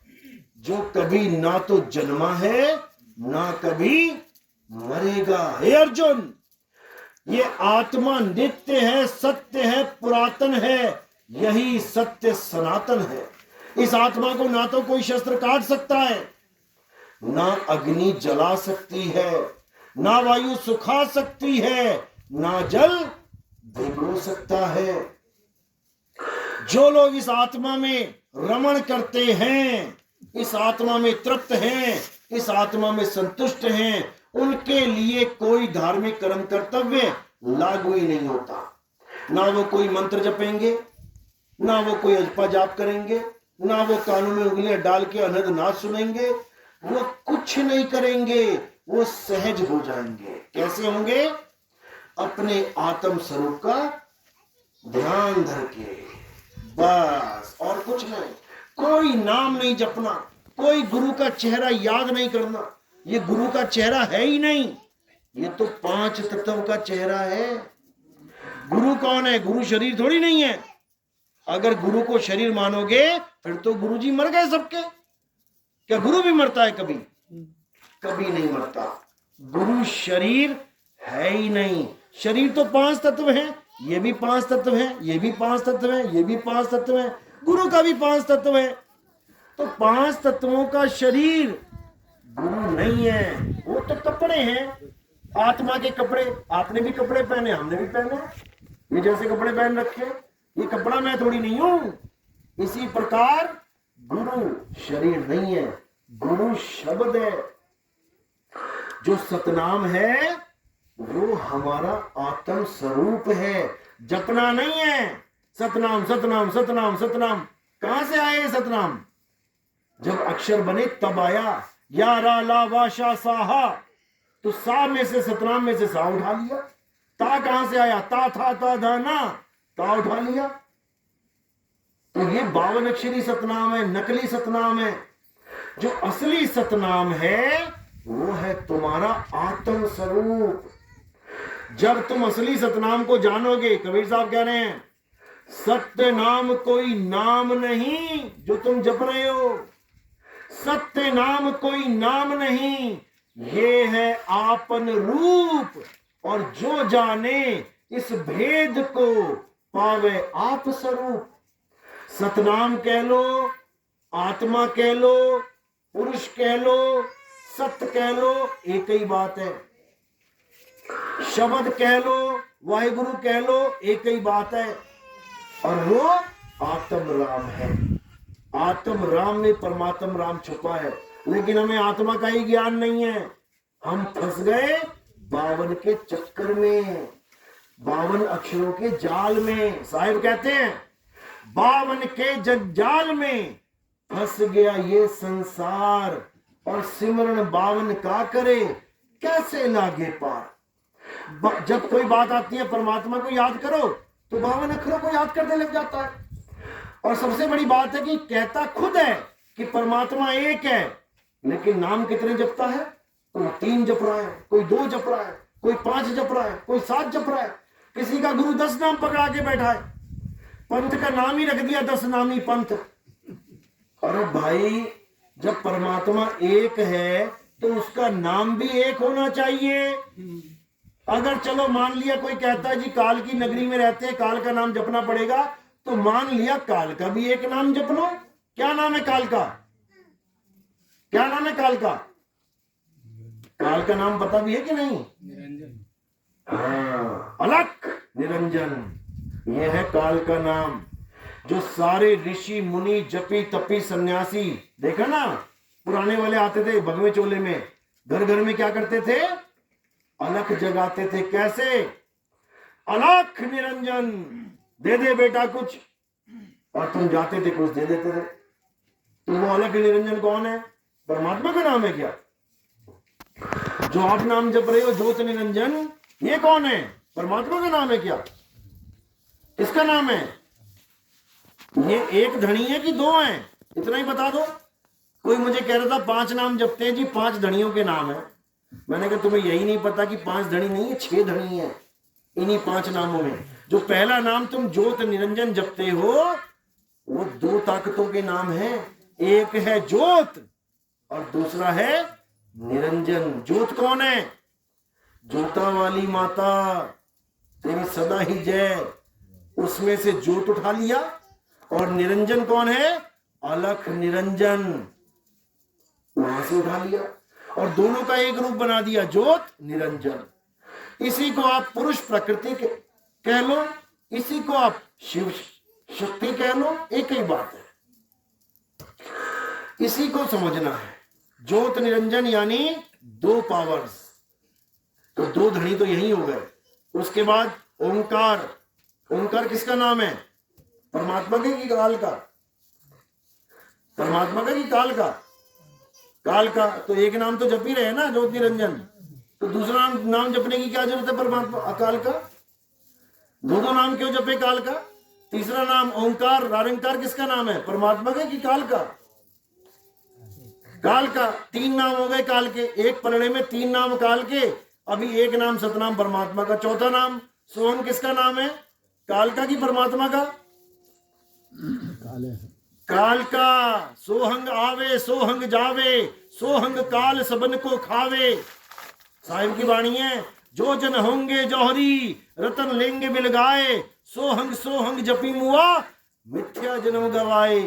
जो कभी ना तो जन्मा है ना कभी मरेगा। हे अर्जुन, ये आत्मा नित्य है, सत्य है, पुरातन है, यही सत्य सनातन है। इस आत्मा को ना तो कोई शस्त्र काट सकता है, ना अग्नि जला सकती है, ना वायु सुखा सकती है, ना जल भिगो सकता है। जो लोग इस आत्मा में रमण करते हैं, इस आत्मा में तृप्त हैं, इस आत्मा में संतुष्ट हैं, उनके लिए कोई धार्मिक कर्म कर्तव्य लागू ही नहीं होता। ना वो कोई मंत्र जपेंगे, ना वो कोई अजपा जाप करेंगे, ना वो कानों में उंगलियां डाल के अनहद नाद सुनेंगे। वो कुछ नहीं करेंगे, वो सहज हो जाएंगे। कैसे होंगे? अपने आत्म स्वरूप का ध्यान धर के, बस, और कुछ नहीं। कोई नाम नहीं जपना, कोई गुरु का चेहरा याद नहीं करना। ये गुरु का चेहरा है ही नहीं, ये तो 5 तत्व का चेहरा है। गुरु कौन है? गुरु शरीर थोड़ी नहीं है। अगर गुरु को शरीर मानोगे फिर तो गुरु जी मर गए सबके। क्या गुरु भी मरता है कभी? कभी नहीं मरता। गुरु शरीर है ही नहीं। शरीर तो 5 तत्व हैं, ये भी 5 तत्व हैं, ये भी 5 तत्व हैं, ये भी 5 तत्व हैं, गुरु का भी 5 तत्व है। तो 5 तत्वों का शरीर गुरु नहीं है, वो तो कपड़े हैं, आत्मा के कपड़े। आपने भी कपड़े पहने, हमने भी पहने, ये जैसे कपड़े पहन रखे, ये कपड़ा मैं थोड़ी नहीं हूं। इसी प्रकार गुरु शरीर नहीं है, गुरु शब्द है। जो सतनाम है वो हमारा आत्म स्वरूप है, जपना नहीं है। सतनाम सतनाम सतनाम सतनाम कहां से आए? सतनाम जब अक्षर बने तब आया। या रा ला वा शा साहा, तो सा में से, सतनाम में से सा उठा लिया। ता कहां से आया? ता था ता धा ना, ता उठा लिया। तो ये 52 अक्षरी सतनाम है, नकली सतनाम है। जो असली सतनाम है वो है तुम्हारा आत्म स्वरूप। जब तुम असली सतनाम को जानोगे, कबीर साहब कह रहे हैं, सत्य नाम कोई नाम नहीं जो तुम जप रहे हो, सत्य नाम कोई नाम नहीं, ये है आपन रूप। और जो जाने इस भेद को पावे आप स्वरूप। सतनाम कह लो, आत्मा कह लो, पुरुष कह लो, सत्य कह लो, एक ही बात है। शब्द कह लो, वाहिगुरु कह लो, एक ही बात है। और वो आत्म राम है। आत्म राम में परमात्म राम छुपा है, लेकिन हमें आत्मा का ही ज्ञान नहीं है। हम फंस गए 52 के चक्कर में, 52 अक्षरों के जाल में। साहिब कहते हैं 52 के जंजाल में फंस गया ये संसार, और सिमरन 52 का करे कैसे लागे पार। जब कोई बात आती है परमात्मा को याद करो तो 52 अक्षरों को याद करने लग जाता है। और सबसे बड़ी बात है कि कहता खुद है कि परमात्मा एक है, लेकिन नाम कितने जपता है? कोई 3 जप रहा है, कोई 2 जप रहा है, कोई 5 जप रहा है, कोई 7 जप रहा है, किसी का गुरु 10 नाम पकड़ा के बैठा है, पंथ का नाम ही रख दिया 10 नामी पंथ। अरे भाई, जब परमात्मा एक है तो उसका नाम भी एक होना चाहिए। अगर चलो मान लिया कोई कहता है जी काल की नगरी में रहते हैं, काल का नाम जपना पड़ेगा, तो मान लिया काल का भी एक नाम जप लो। क्या नाम है काल का? क्या नाम है काल का? काल का नाम पता भी है कि नहीं? निरंजन। हाँ, अलख निरंजन, यह है काल का नाम। जो सारे ऋषि मुनि जपी तपी सन्यासी, देखा ना, पुराने वाले आते थे भगवे चोले में, घर घर में क्या करते थे? अलख जगाते थे। कैसे? अलख निरंजन, दे दे बेटा कुछ, और तुम जाते थे कुछ दे देते थे। तो वो अलख निरंजन कौन है? परमात्मा का नाम है क्या? जो आप नाम जप रहे हो ज्योत निरंजन, ये कौन है? परमात्मा का नाम है क्या? किसका नाम है? ये एक धनी है कि 2 हैं? इतना ही बता दो। कोई मुझे कह रहा था 5 नाम जपते हैं जी, 5 धनियों के नाम है। मैंने कहा तुम्हें यही नहीं पता कि 5 धनी नहीं है, 6 धनी है इन्हीं 5 नामों में। जो पहला नाम तुम ज्योत निरंजन जपते हो, वो 2 ताकतों के नाम है। एक है ज्योत और दूसरा है निरंजन। ज्योत कौन है? ज्योता वाली माता, तेरी सदा ही जय, उसमें से ज्योत उठा लिया। और निरंजन कौन है? अलख निरंजन, वहां से उठा लिया और दोनों का एक रूप बना दिया, ज्योत निरंजन। इसी को आप पुरुष प्रकृति कह लो, इसी को आप शिव शक्ति कह लो, एक ही बात है। इसी को समझना है। ज्योत निरंजन यानी 2 पावर्स, तो 2 धनी तो यही हो गए। उसके बाद ओंकार। ओंकार किसका नाम है? परमात्मा के कि काल का? परमात्मा का कि काल का? काल का। तो एक नाम तो जप ही रहे ना, ज्योत निरंजन, तो दूसरा नाम जपने की क्या जरूरत है? परमात्मा अकाल का। 2 नाम क्यों जपे काल का? तीसरा नाम ओंकार रारंकार किसका नाम है? परमात्मा का कि काल का? काल का। 3 नाम हो गए काल के, एक पलड़े में 3 नाम काल के। अभी एक नाम सतनाम परमात्मा का। चौथा नाम सोहंग किसका नाम है? काल का कि परमात्मा का? काल का। सोहंग आवे सोहंग जावे, सोहंग काल सबन को खावे। साहिब की वाणी है, जो जन होंगे जौहरी, रतन लेंगे बिलगाए, सोहंग सोहंग जपी मुआ, मिथ्या जन्म गवाए।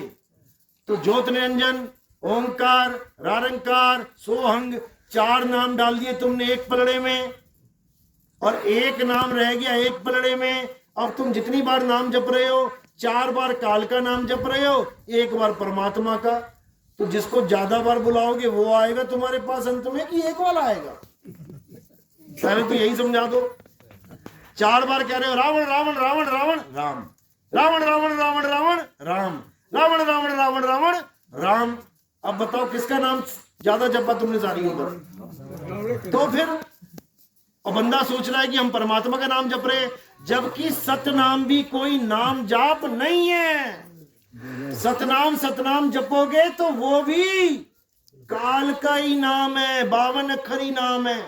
तो ज्योत निरंजन, ओंकार, रारंकार, सोहंग, 4 नाम डाल दिए तुमने एक पलड़े में, और एक नाम रह गया एक पलड़े में। अब तुम जितनी बार नाम जप रहे हो, 4 बार काल का नाम जप रहे हो, 1 बार परमात्मा का। तो जिसको ज्यादा बार बुलाओगे वो आएगा तुम्हारे पास अंत में, कि एक वाला आएगा? पहले तो यही समझा दो। 4 बार कह रहे हो रावण रावण रावण रावण राम, रावण रावण रावण रावण राम, रावण रावण रावण रावण राम। अब बताओ किसका नाम ज्यादा जपा तुमने सारी उम्र? तो फिर और बंदा सोच रहा है कि हम परमात्मा का नाम जप रहे हैं, जबकि सतनाम भी कोई नाम जाप नहीं है। सतनाम जपोगे तो वो भी काल का ही नाम है, 52 अक्षरी नाम है।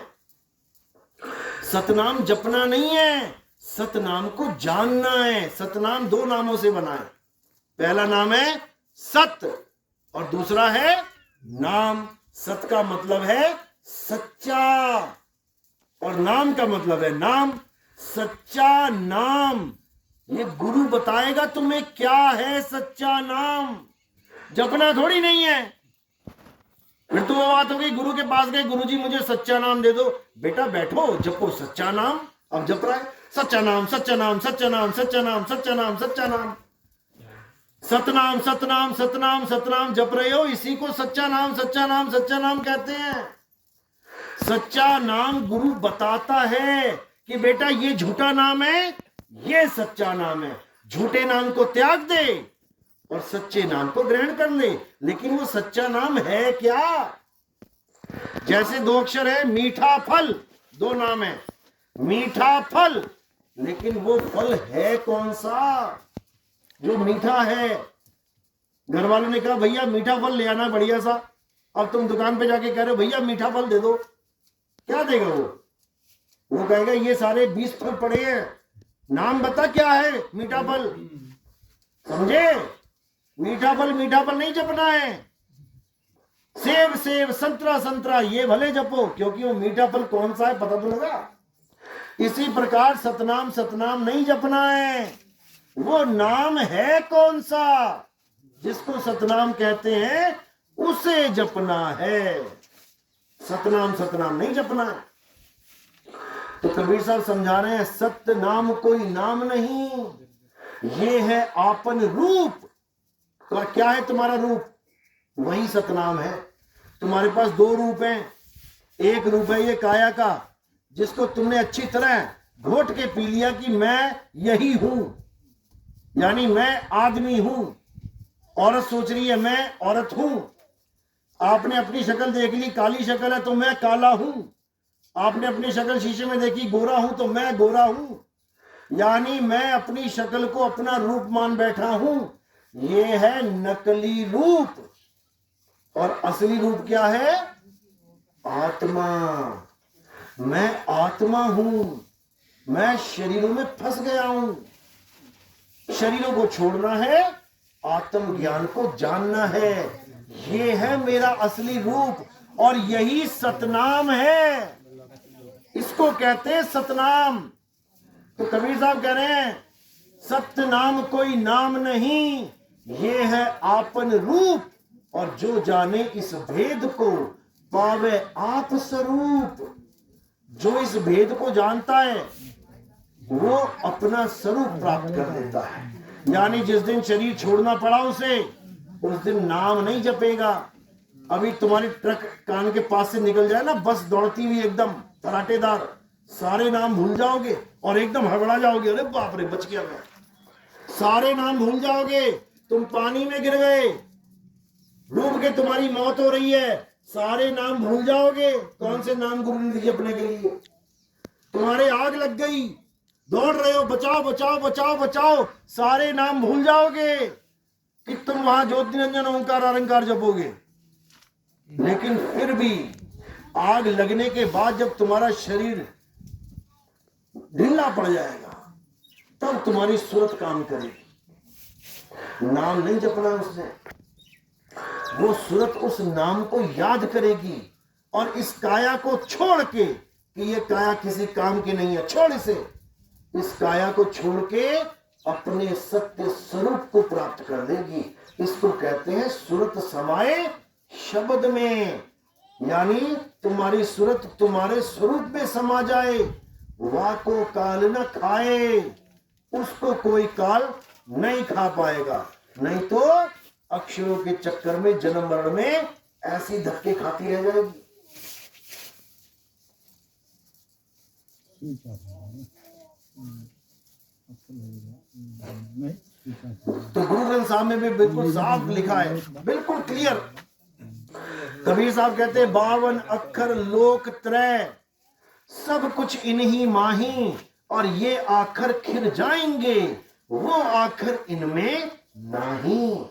सतनाम जपना नहीं है, सतनाम को जानना है। सतनाम 2 नामों से बना है। पहला नाम है सत और दूसरा है नाम। सत का मतलब है सच्चा और नाम का मतलब है नाम। सच्चा नाम, ये गुरु बताएगा तुम्हें क्या है सच्चा नाम, जपना थोड़ी नहीं है। फिर तो वो बात हो गई, गुरु के पास गए, गुरु जी मुझे सच्चा नाम दे दो। बेटा बैठो, जपो सच्चा नाम। अब जप रहा है सच्चा नाम सच्चा नाम सच्चा नाम सच्चा नाम सच्चा नाम सच्चा नाम, सतनाम सतनाम सतनाम सतनाम जप रहे हो, इसी को सच्चा नाम कहते हैं। सच्चा नाम गुरु बताता है कि बेटा ये झूठा नाम है, ये सच्चा नाम है। झूठे नाम को त्याग दे और सच्चे नाम को ग्रहण कर ले। लेकिन वो सच्चा नाम है क्या? जैसे 2 अक्षर है मीठा फल, 2 नाम है मीठा फल, लेकिन वो फल है कौन सा जो मीठा है? घर वालों ने कहा भैया मीठा फल ले आना बढ़िया सा। अब तुम दुकान पे जाके कह रहे हो भैया मीठा फल दे दो, क्या देगा वो? वो कहेगा ये सारे 20 फल पड़े हैं, नाम बता क्या है? मीठा फल। समझे? मीठा फल नहीं जपना है। सेब सेब, संतरा संतरा, ये भले जपो, क्योंकि वो मीठा फल कौन सा है पता तो लगा। इसी प्रकार सतनाम नहीं जपना है। वो नाम है कौन सा जिसको सतनाम कहते हैं, उसे जपना है। सतनाम नहीं जपना है। तो कबीर साहब समझा रहे हैं, सत्य नाम कोई नाम नहीं, ये है आपन रूप। तो क्या है तुम्हारा रूप? वही सतनाम है। तुम्हारे पास 2 रूप हैं। एक रूप है ये काया का, जिसको तुमने अच्छी तरह घोट के पी लिया कि मैं यही हूं, यानी मैं आदमी हूं। औरत सोच रही है मैं औरत हूं। आपने अपनी शक्ल देख ली, काली शक्ल है तो मैं काला हूं। आपने अपनी शक्ल शीशे में देखी, गोरा हूं तो मैं गोरा हूं। यानी मैं अपनी शक्ल को अपना रूप मान बैठा हूं। ये है नकली रूप। और असली रूप क्या है? आत्मा। मैं आत्मा हूं। मैं शरीरों में फंस गया हूं। शरीरों को छोड़ना है, आत्म ज्ञान को जानना है। ये है मेरा असली रूप, और यही सतनाम है। इसको कहते हैं सतनाम। तो कबीर साहब कह रहे हैं, सत्य नाम कोई नाम नहीं, ये है आपन रूप। और जो जाने इस भेद को, पावे आप स्वरूप। जो इस भेद को जानता है, वो अपना स्वरूप प्राप्त कर लेता है। यानी जिस दिन शरीर छोड़ना पड़ा उसे, उस दिन नाम नहीं जपेगा। अभी तुम्हारी ट्रक कान के पास से निकल जाए ना, बस दौड़ती हुई एकदम फराटेदार, सारे नाम भूल जाओगे और एकदम हड़बड़ा जाओगे, अरे बाप रे बच गया मैं। सारे नाम भूल जाओगे। तुम पानी में गिर गए, डूब के तुम्हारी मौत हो रही है, सारे नाम भूल जाओगे। कौन से नाम गुरु ने दिए अपने के लिए? तुम्हारे आग लग गई, दौड़ रहे हो, बचाओ बचाओ बचाओ बचाओ, सारे नाम भूल जाओगे कि तुम वहां ज्योति निरंजन ओंकार अरंकार जपोगे। लेकिन फिर भी आग लगने के बाद जब तुम्हारा शरीर ढीला पड़ जाएगा, तब तुम्हारी सूरत काम करेगी। नाम नहीं जपना उसने, वो सूरत उस नाम को याद करेगी। और इस काया को छोड़ के, कि ये काया किसी काम की नहीं है, छोड़ इसे, इस काया को छोड़ के अपने सत्य स्वरूप को प्राप्त कर लेगी। इसको कहते हैं सूरत समाये शब्द में। यानी तुम्हारी सूरत तुम्हारे स्वरूप में समा जाए। वाह को काल न खाए, उसको कोई काल नहीं खा पाएगा। नहीं तो अक्षरों के चक्कर में जन्म मरण में ऐसी धक्के खाती रह जाएगी। तो गुरु ग्रंथ साहब में भी बिल्कुल साफ लिखा है, बिल्कुल क्लियर। कबीर साहब कहते हैं, 52 अक्षर लोक त्रय, सब कुछ इन्हीं माही, और ये आखर खिर जाएंगे, वो आखर इनमें नहीं।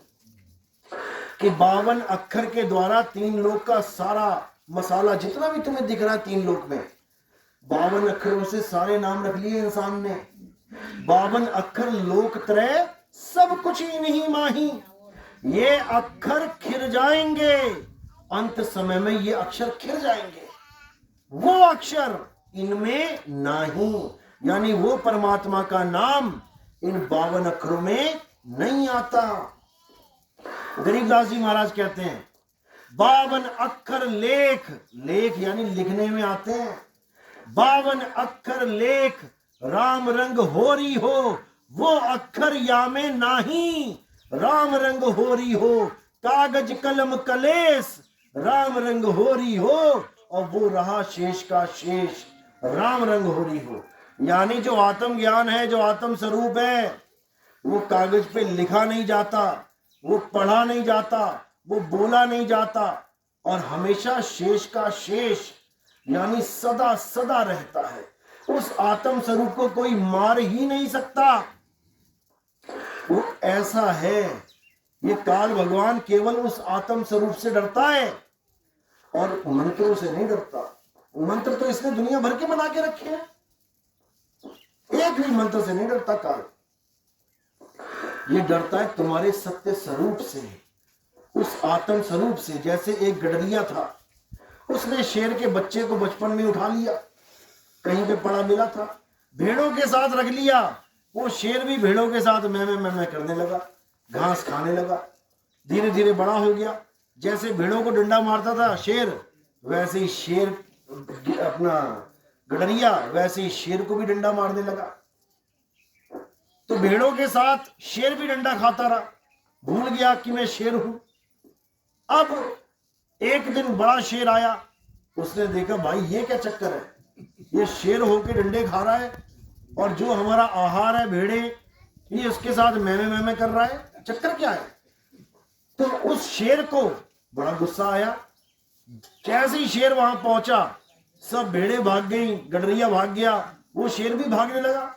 कि 52 अक्षर के द्वारा 3 लोक का सारा मसाला जितना भी तुम्हें दिख रहा है 3 लोक में, 52 अक्षरों से सारे नाम रख लिए इंसान ने। 52 अक्षर लोक त्रय, सब कुछ इन्हीं माही, ये अक्षर खिर जाएंगे। अंत समय में ये अक्षर खिर जाएंगे, वो अक्षर इनमें नहीं। यानी वो परमात्मा का नाम इन 52 अक्षरों में नहीं आता। गरीबदास जी महाराज कहते हैं, 52 अक्षर लेख, लेख यानी लिखने में आते हैं। 52 अक्षर लेख, राम रंग होरी हो, वो अक्षर या में नाही, राम रंग होरी हो। कागज कलम कलेस, राम रंग होरी हो, और वो रहा शेष का शेष, राम रंग होरी हो। यानी जो आत्म ज्ञान है, जो आत्म स्वरूप है, वो कागज पे लिखा नहीं जाता, वो पढ़ा नहीं जाता, वो बोला नहीं जाता, और हमेशा शेष का शेष यानी सदा सदा रहता है। उस आत्म स्वरूप को कोई मार ही नहीं सकता, वो ऐसा है। ये काल भगवान केवल उस आत्म स्वरूप से डरता है और मंत्रों से नहीं डरता। मंत्र तो इसने दुनिया भर के बना के रखे हैं, एक भी मंत्र से नहीं डरता काल। ये डरता है तुम्हारे सत्य स्वरूप से, उस आत्म स्वरूप से। जैसे एक गडरिया था, उसने शेर के बच्चे को बचपन में उठा लिया, कहीं पे पड़ा मिला था, भेड़ों के साथ रख लिया। वो शेर भी भेड़ों के साथ मैं करने लगा, घास खाने लगा, धीरे धीरे बड़ा हो गया। जैसे भेड़ों को डंडा मारता था शेर, वैसे ही शेर अपना गडरिया वैसे ही शेर को भी डंडा मारने लगा। तो भेड़ों के साथ शेर भी डंडा खाता रहा, भूल गया कि मैं शेर हूं। अब एक दिन बड़ा शेर आया, उसने देखा भाई ये क्या चक्कर है, ये शेर होके डंडे खा रहा है और जो हमारा आहार है भेड़े, ये उसके साथ मैं कर रहा है, चक्कर क्या है। तो उस शेर को बड़ा गुस्सा आया। जैसे ही शेर वहां पहुंचा, सब भेड़े भाग गई, गडरिया भाग गया, वो शेर भी भागने लगा।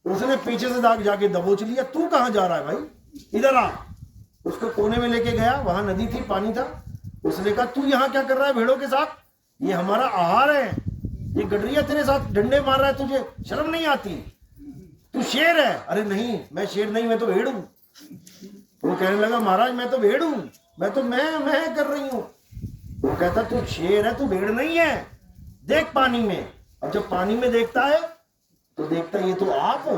उसने पीछे से जाके दबोच लिया, तू कहां जा रहा है भाई, इधर आ। उसको कोने में लेके गया, वहां नदी थी, पानी था। उसने कहा तू यहाँ क्या कर रहा है भेड़ों के साथ, ये हमारा आहार है, ये गडरिया तेरे साथ डंडे मार रहा है, तुझे शर्म नहीं आती, तू शेर है। अरे नहीं मैं शेर नहीं, मैं तो भेड़ हूं। वो कहने लगा महाराज मैं तो भेड़ हूं, मैं तो मैं कर रही हूं। वो कहता तू शेर है, तू भेड़ नहीं है, देख पानी में। अब जब पानी में देखता है तो देखता ये तो आप हो,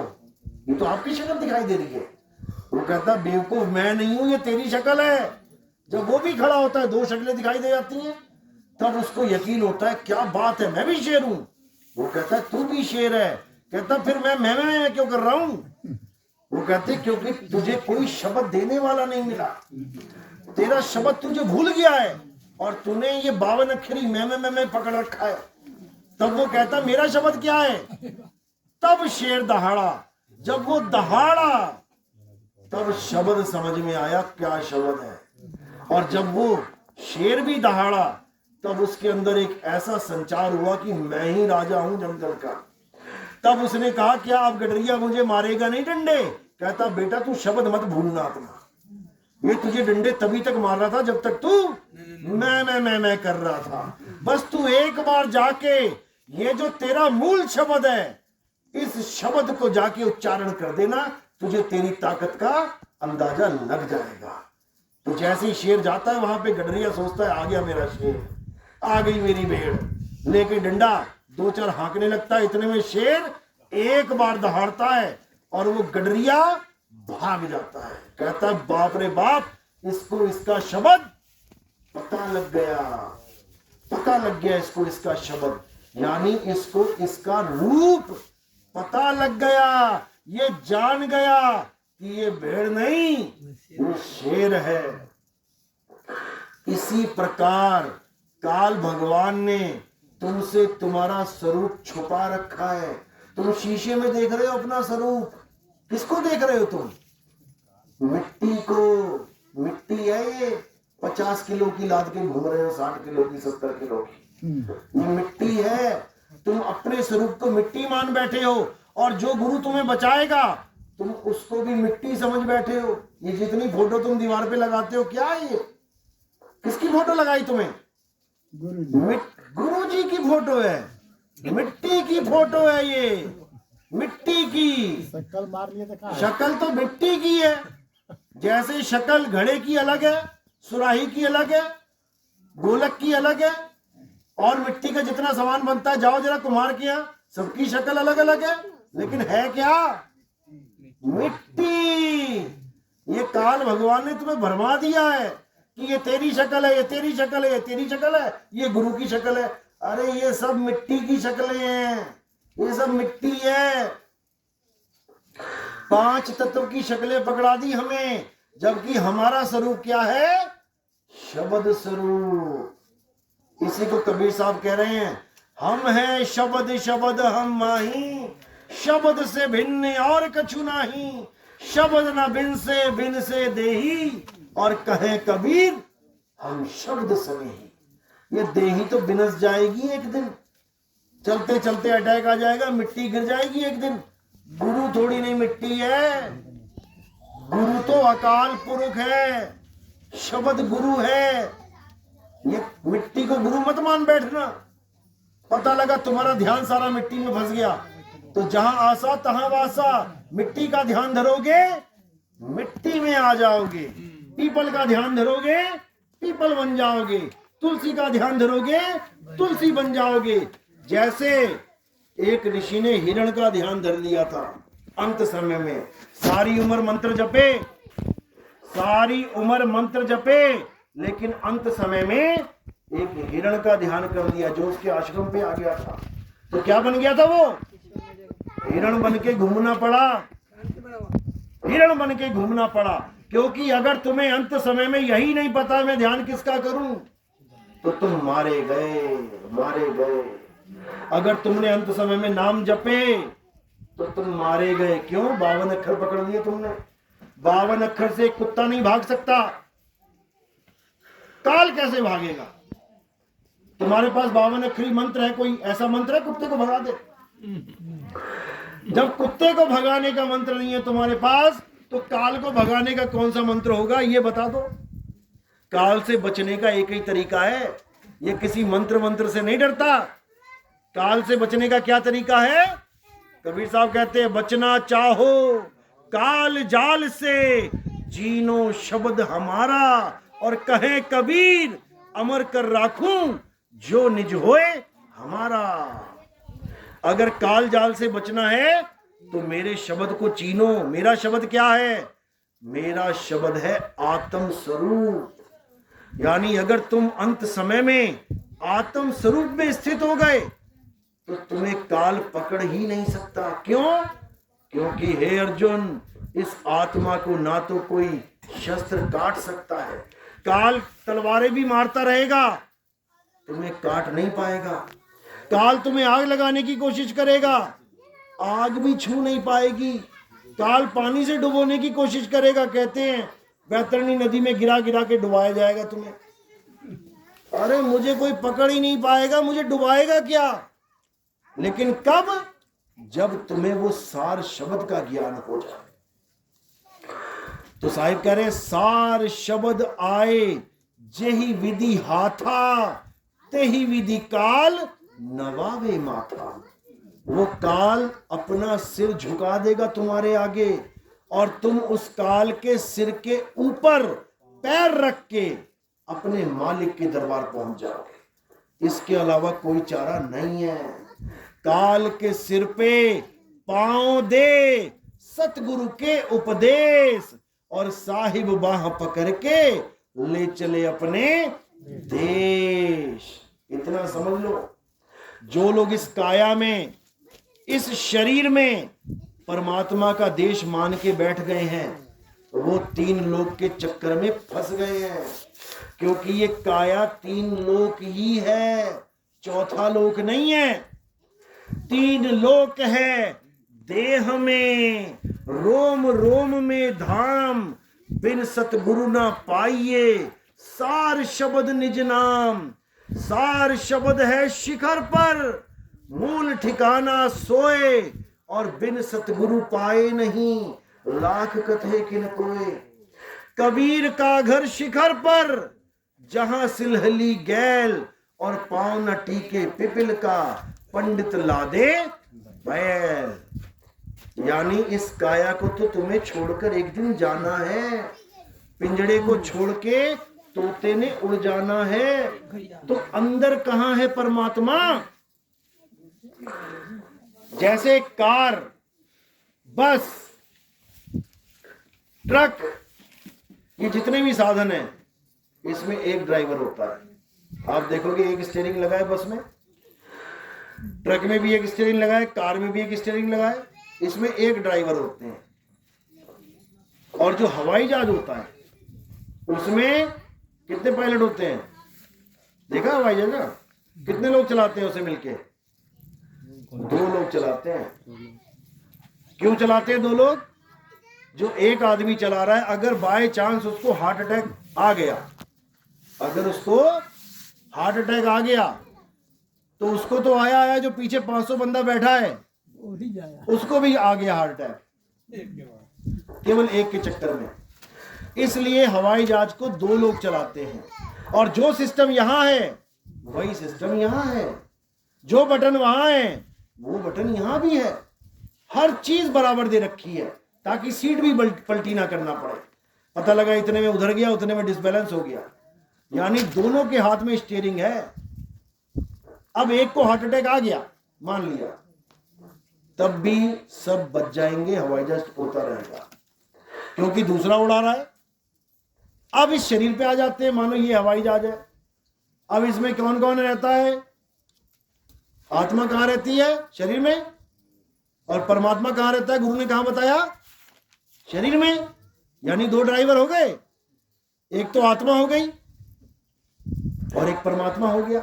ये तो आपकी शक्ल दिखाई दे रही है। वो कहता बेवकूफ मैं नहीं हूं, ये तेरी शक्ल है। जब वो भी खड़ा होता है, दो शक्लें दिखाई दे जाती हैं, तब उसको यकीन होता है क्या बात है, मैं भी शेर हूं। वो कहता है तू भी शेर है। कहता फिर मैं क्यों कर रहा हूं। वो कहते क्योंकि तुझे कोई शब्द देने वाला नहीं मिला, तेरा शब्द तुझे भूल गया है और तूने ये 52 अक्षरी मैं पकड़ रखा है। तब वो कहता मेरा शब्द क्या है। तब शेर दहाड़ा, जब वो दहाड़ा तब शब्द समझ में आया क्या शब्द है। और जब वो शेर भी दहाड़ा तब उसके अंदर एक ऐसा संचार हुआ कि मैं ही राजा हूं जंगल का। तब उसने कहा क्या अब गडरिया मुझे मारेगा नहीं डंडे। कहता बेटा तू शब्द मत भूलना अपना, ये तुझे डंडे तभी तक मार रहा था जब तक तू मैं कर रहा था। बस तू एक बार जाके ये जो तेरा मूल शब्द है, इस शब्द को जाके उच्चारण कर देना, तुझे तेरी ताकत का अंदाजा लग जाएगा। तो जैसे ही शेर जाता है वहां पे, गडरिया सोचता है आ गया मेरा शेर, आ गई मेरी भेड़, लेके डंडा 2-4 हाँकने लगता है। इतने में शेर एक बार दहाड़ता है और वो गडरिया भाग जाता है। कहता है बाप रे बाप, इसको इसका शब्द पता लग गया, पता लग गया इसको इसका शब्द, यानी इसको इसका रूप पता लग गया। ये जान गया कि ये भेड़ नहीं, ये शेर है। इसी प्रकार काल भगवान ने तुमसे तुम्हारा स्वरूप छुपा रखा है। तुम शीशे में देख रहे हो अपना स्वरूप, किसको देख रहे हो तुम, मिट्टी को। मिट्टी है ये, 50 किलो की लाद के घूम रहे हो, 60 किलो की, 70 किलो की, ये मिट्टी है। तुम अपने स्वरूप को मिट्टी मान बैठे हो और जो गुरु तुम्हें बचाएगा तुम उसको भी मिट्टी समझ बैठे हो। ये जितनी फोटो तुम दीवार पे लगाते हो, क्या है ये, किसकी फोटो लगाई तुम्हें, गुरु जी की फोटो है, मिट्टी की फोटो है ये, मिट्टी की शक्ल मार लिए तो शक्ल तो मिट्टी की है। जैसे शक्ल घड़े की अलग है, सुराही की अलग है, गोलक की अलग है, और मिट्टी का जितना सामान बनता है, जाओ जरा कुम्हार के यहाँ, सबकी शक्ल अलग अलग है, लेकिन है क्या, मिट्टी। ये काल भगवान ने तुम्हें भरमा दिया है कि ये तेरी शक्ल है, ये तेरी शक्ल है, ये तेरी शक्ल है, ये गुरु की शक्ल है। अरे ये सब मिट्टी की शक्लें हैं, ये सब मिट्टी है। 5 तत्व की शक्लें पकड़ा दी हमें, जबकि हमारा स्वरूप क्या है, शब्द स्वरूप। इसी को कबीर साहब कह रहे हैं, हम हैं शब्द शब्द हम माही, शब्द से भिन्न और कछु नाही, शब्द न बिन से देही, और कहे कबीर हम शब्द सनेही। ये देही तो बिनस जाएगी एक दिन, चलते चलते अटैक आ जाएगा, मिट्टी गिर जाएगी एक दिन। गुरु थोड़ी नहीं मिट्टी है, गुरु तो अकाल पुरुष है, शब्द गुरु है। ये मिट्टी को गुरु मत मान बैठना, पता लगा तुम्हारा ध्यान सारा मिट्टी में फंस गया, तो जहां आसा तहां वासा, मिट्टी का ध्यान धरोगे मिट्टी में आ जाओगे, पीपल का ध्यान धरोगे पीपल बन जाओगे, तुलसी का ध्यान धरोगे तुलसी बन जाओगे। जैसे एक ऋषि ने हिरण का ध्यान धर लिया था, अंत समय में सारी उम्र मंत्र जपे, सारी उम्र मंत्र जपे, लेकिन अंत समय में एक हिरण का ध्यान कर लिया जो उसके आश्रम पे आ गया था। तो क्या बन गया था वो? हिरण बन के घूमना पड़ा, हिरण बन के घूमना पड़ा। क्योंकि अगर तुम्हें अंत समय में यही नहीं पता मैं ध्यान किसका करूं, तो तुम मारे गए, मारे गए। अगर तुमने अंत समय में नाम जपे तो तुम मारे गए। क्यों? 52 अक्षर पकड़ लिए तुमने। 52 अक्षर से एक कुत्ता नहीं भाग सकता, काल कैसे भागेगा? तुम्हारे पास 52 अक्षरी मंत्र है, कोई ऐसा मंत्र है कुत्ते को भगा दे? जब कुत्ते को भगाने का मंत्र नहीं है तुम्हारे पास, तो काल को भगाने का कौन सा मंत्र होगा ये बता दो। काल से बचने का एक ही तरीका है, ये किसी मंत्र से नहीं डरता। काल से बचने का क्या तरीका है? कबीर साहब कहते हैं, बचना चाहो काल जाल से, जीनो शब्द हमारा, और कहे कबीर अमर कर राखूं जो निज होए हमारा। अगर काल जाल से बचना है तो मेरे शब्द को चीनो। मेरा शब्द क्या है? मेरा शब्द है आत्म स्वरूप। यानी अगर तुम अंत समय में आत्म स्वरूप में स्थित हो गए तो तुम्हें काल पकड़ ही नहीं सकता। क्यों? क्योंकि हे अर्जुन, इस आत्मा को ना तो कोई शस्त्र काट सकता है, काल तलवारें भी मारता रहेगा, तुम्हें काट नहीं पाएगा। काल तुम्हें आग लगाने की कोशिश करेगा, आग भी छू नहीं पाएगी। काल पानी से डुबोने की कोशिश करेगा, कहते हैं बैतरणी नदी में गिरा गिरा के डुबाया जाएगा तुम्हें। अरे मुझे कोई पकड़ ही नहीं पाएगा, मुझे डुबाएगा क्या? लेकिन कब? जब तुम्हें वो सार शब्द का ज्ञान हो जाए। तो साहिब कह रहे हैं, सार शब्द आए जेहि विधि हाथा, तेहि विधि काल नवावे माथा। वो काल अपना सिर झुका देगा तुम्हारे आगे, और तुम उस काल के सिर के ऊपर पैर रख के अपने मालिक के दरबार पहुंच जाओगे। इसके अलावा कोई चारा नहीं है। काल के सिर पे पांव दे सतगुरु के उपदेश, और साहिब बाह पकड़ के ले चले अपने देश। इतना समझ लो, जो लोग इस काया में, इस शरीर में परमात्मा का देश मान के बैठ गए हैं, वो 3 लोक के चक्कर में फंस गए हैं। क्योंकि ये काया 3 लोक ही है, चौथा लोक नहीं है। 3 लोक है, देह में रोम रोम में धाम, बिन सतगुरु ना पाइए सार शब्द निज नाम। सार शब्द है शिखर पर, मूल ठिकाना सोए, और बिन सतगुरु पाए नहीं लाख कथे किन कोय। कबीर का घर शिखर पर, जहां सिलहली गैल, और पांव न टीके पिपिल का, पंडित लादे बैल। यानी इस काया को तो तुम्हें छोड़कर एक दिन जाना है। पिंजड़े को छोड़ के तोते ने उड़ जाना है। तो अंदर कहां है परमात्मा? जैसे कार, बस, ट्रक, ये जितने भी साधन हैं, इसमें एक ड्राइवर होता है। आप देखोगे एक स्टीयरिंग लगा है बस में, ट्रक में भी एक स्टीयरिंग लगा है, कार में भी एक स्टीयरिंग लगा है, इसमें एक ड्राइवर होते हैं। और जो हवाई जहाज होता है उसमें कितने पायलट होते हैं? देखा हवाई जहाज ना? कितने लोग चलाते हैं उसे मिलके? 2 लोग चलाते हैं। क्यों चलाते हैं 2 लोग? जो एक आदमी चला रहा है, अगर बाय चांस उसको हार्ट अटैक आ गया, अगर उसको हार्ट अटैक आ गया, तो उसको तो आया, जो पीछे 500 बंदा बैठा है उसको भी आ गया हार्ट अटैक, केवल एक के चक्कर में। इसलिए हवाई जहाज को 2 लोग चलाते हैं। और जो सिस्टम यहां है वही सिस्टम यहां है। जो बटन वहां है वो बटन यहां भी है। हर चीज बराबर दे रखी है ताकि सीट भी पलटी ना करना पड़े। पता लगा इतने में उधर गया, उतने में डिसबैलेंस हो गया। यानी दोनों के हाथ में स्टीयरिंग है। अब एक को हार्ट अटैक आ गया मान लिया, तब भी सब बच जाएंगे, हवाई जहाज होता रहेगा क्योंकि दूसरा उड़ा रहा है। अब इस शरीर पे आ जाते हैं, मानो ये हवाई जहाज है। अब इसमें कौन कौन रहता है? आत्मा कहां रहती है? शरीर में। और परमात्मा कहां रहता है? गुरु ने कहां बताया? शरीर में। यानी दो ड्राइवर हो गए, एक तो आत्मा हो गई और एक परमात्मा हो गया।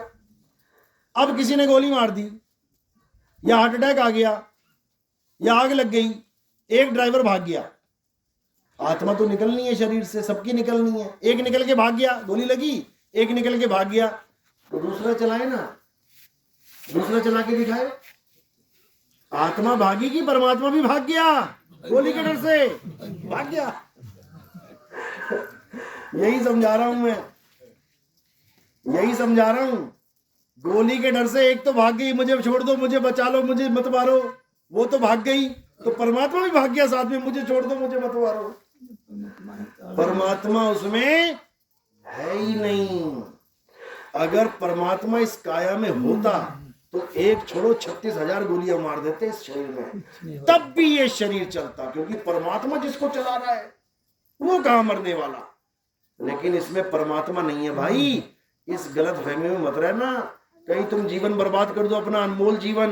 अब किसी ने गोली मार दी या हार्ट अटैक आ गया या आग लग गई, एक ड्राइवर भाग गया। आत्मा तो निकलनी है शरीर से, सबकी निकलनी है। एक निकल के भाग गया, गोली लगी, एक निकल के भाग गया, तो दूसरा चलाए ना, दूसरा चला के दिखाए। आत्मा भागी कि परमात्मा भी भाग गया? गोली के डर से भाग गया। यही समझा रहा हूं मैं, यही समझा रहा हूं। गोली के डर से एक तो भाग गई, मुझे छोड़ दो, मुझे बचा लो, मुझे मत मारो, वो तो भाग गई। तो परमात्मा भी भाग गया साथ में, मुझे छोड़ दो, मुझे मत मारो। परमात्मा उसमें है ही नहीं। अगर परमात्मा इस काया में होता तो एक छोड़ो 36,000 गोलियां मार देते इस शरीर में, तब भी ये शरीर चलता, क्योंकि परमात्मा जिसको चला रहा है वो कहां मरने वाला। लेकिन इसमें परमात्मा नहीं है भाई। इस गलत फहमी में मत रहना, कहीं तुम जीवन बर्बाद कर दो, अपना अनमोल जीवन।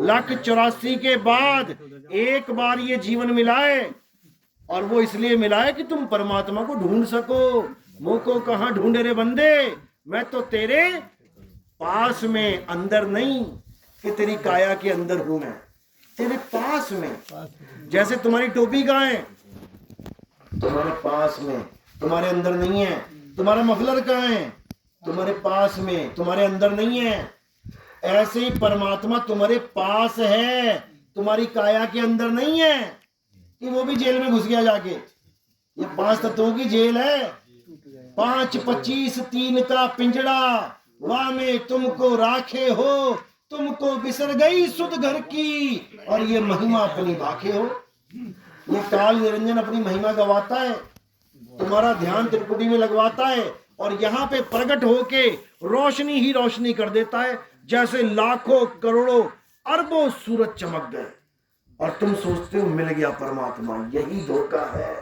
1,84,000 के बाद एक बार ये जीवन मिला है, और वो इसलिए मिला है कि तुम परमात्मा को ढूंढ सको। मुझको कहां ढूंढे रे बंदे, मैं तो तेरे पास में, अंदर नहीं कि तेरी काया के अंदर हूं मैं, तेरे पास में। जैसे तुम्हारी टोपी कहां है? तुम्हारे पास में, तुम्हारे अंदर नहीं है। तुम्हारा मफलर कहां है? तुम्हारे पास में, तुम्हारे अंदर नहीं है। ऐसे ही परमात्मा तुम्हारे पास है, तुम्हारी काया के अंदर नहीं है कि वो भी जेल में घुस गया जाके। ये 5 तत्वों की जेल है। 5, 25, 3 का पिंजड़ा, वहां में तुमको राखे हो, तुमको बिसर गई सुध घर की, और ये महिमा अपनी भाखे हो। ये काल निरंजन अपनी महिमा गवाता है, तुम्हारा ध्यान त्रिपुटी में लगवाता है, और यहाँ पे प्रकट होके रोशनी ही रोशनी कर देता है, जैसे लाखों करोड़ों अरबों सूरज चमक गए और तुम सोचते हो मिल गया परमात्मा। यही धोखा है,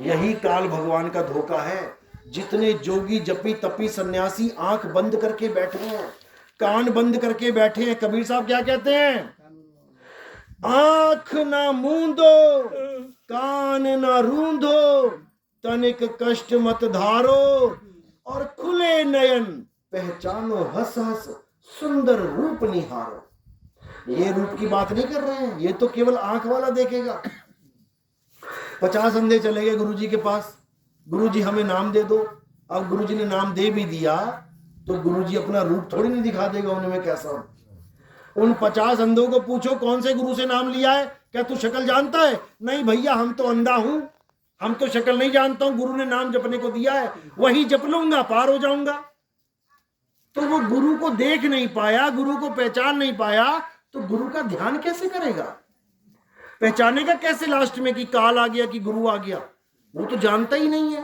यही काल भगवान का धोखा है। जितने जोगी जपी तपी सन्यासी आंख बंद करके बैठे हैं, कान बंद करके बैठे हैं, कबीर साहब क्या कहते हैं? आंख ना मूंदो, कान ना रूंधो, तनिक कष्ट मत धारो, और खुले नयन पहचानो हंस हंस सुंदर रूप निहारो। ये रूप की बात नहीं कर रहे हैं, ये तो केवल आंख वाला देखेगा। 50 अंधे चले गए गुरुजी के पास, गुरुजी हमें नाम दे दो। अब गुरुजी ने नाम दे भी दिया तो गुरुजी अपना रूप थोड़ी नहीं दिखा देगा उन्हें मैं कैसा हूं। उन 50 अंधों को पूछो कौन से गुरु से नाम लिया है, क्या तू शक्ल जानता है? नहीं भैया, हम तो अंधा हूं, हम तो शक्ल नहीं जानता हूं, गुरु ने नाम जपने को दिया है, वही जप लूंगा, पार हो जाऊंगा। तो वो गुरु को देख नहीं पाया, गुरु को पहचान नहीं पाया, तो गुरु का ध्यान कैसे करेगा? पहचानेगा कैसे लास्ट में कि काल आ गया कि गुरु आ गया? वो तो जानता ही नहीं है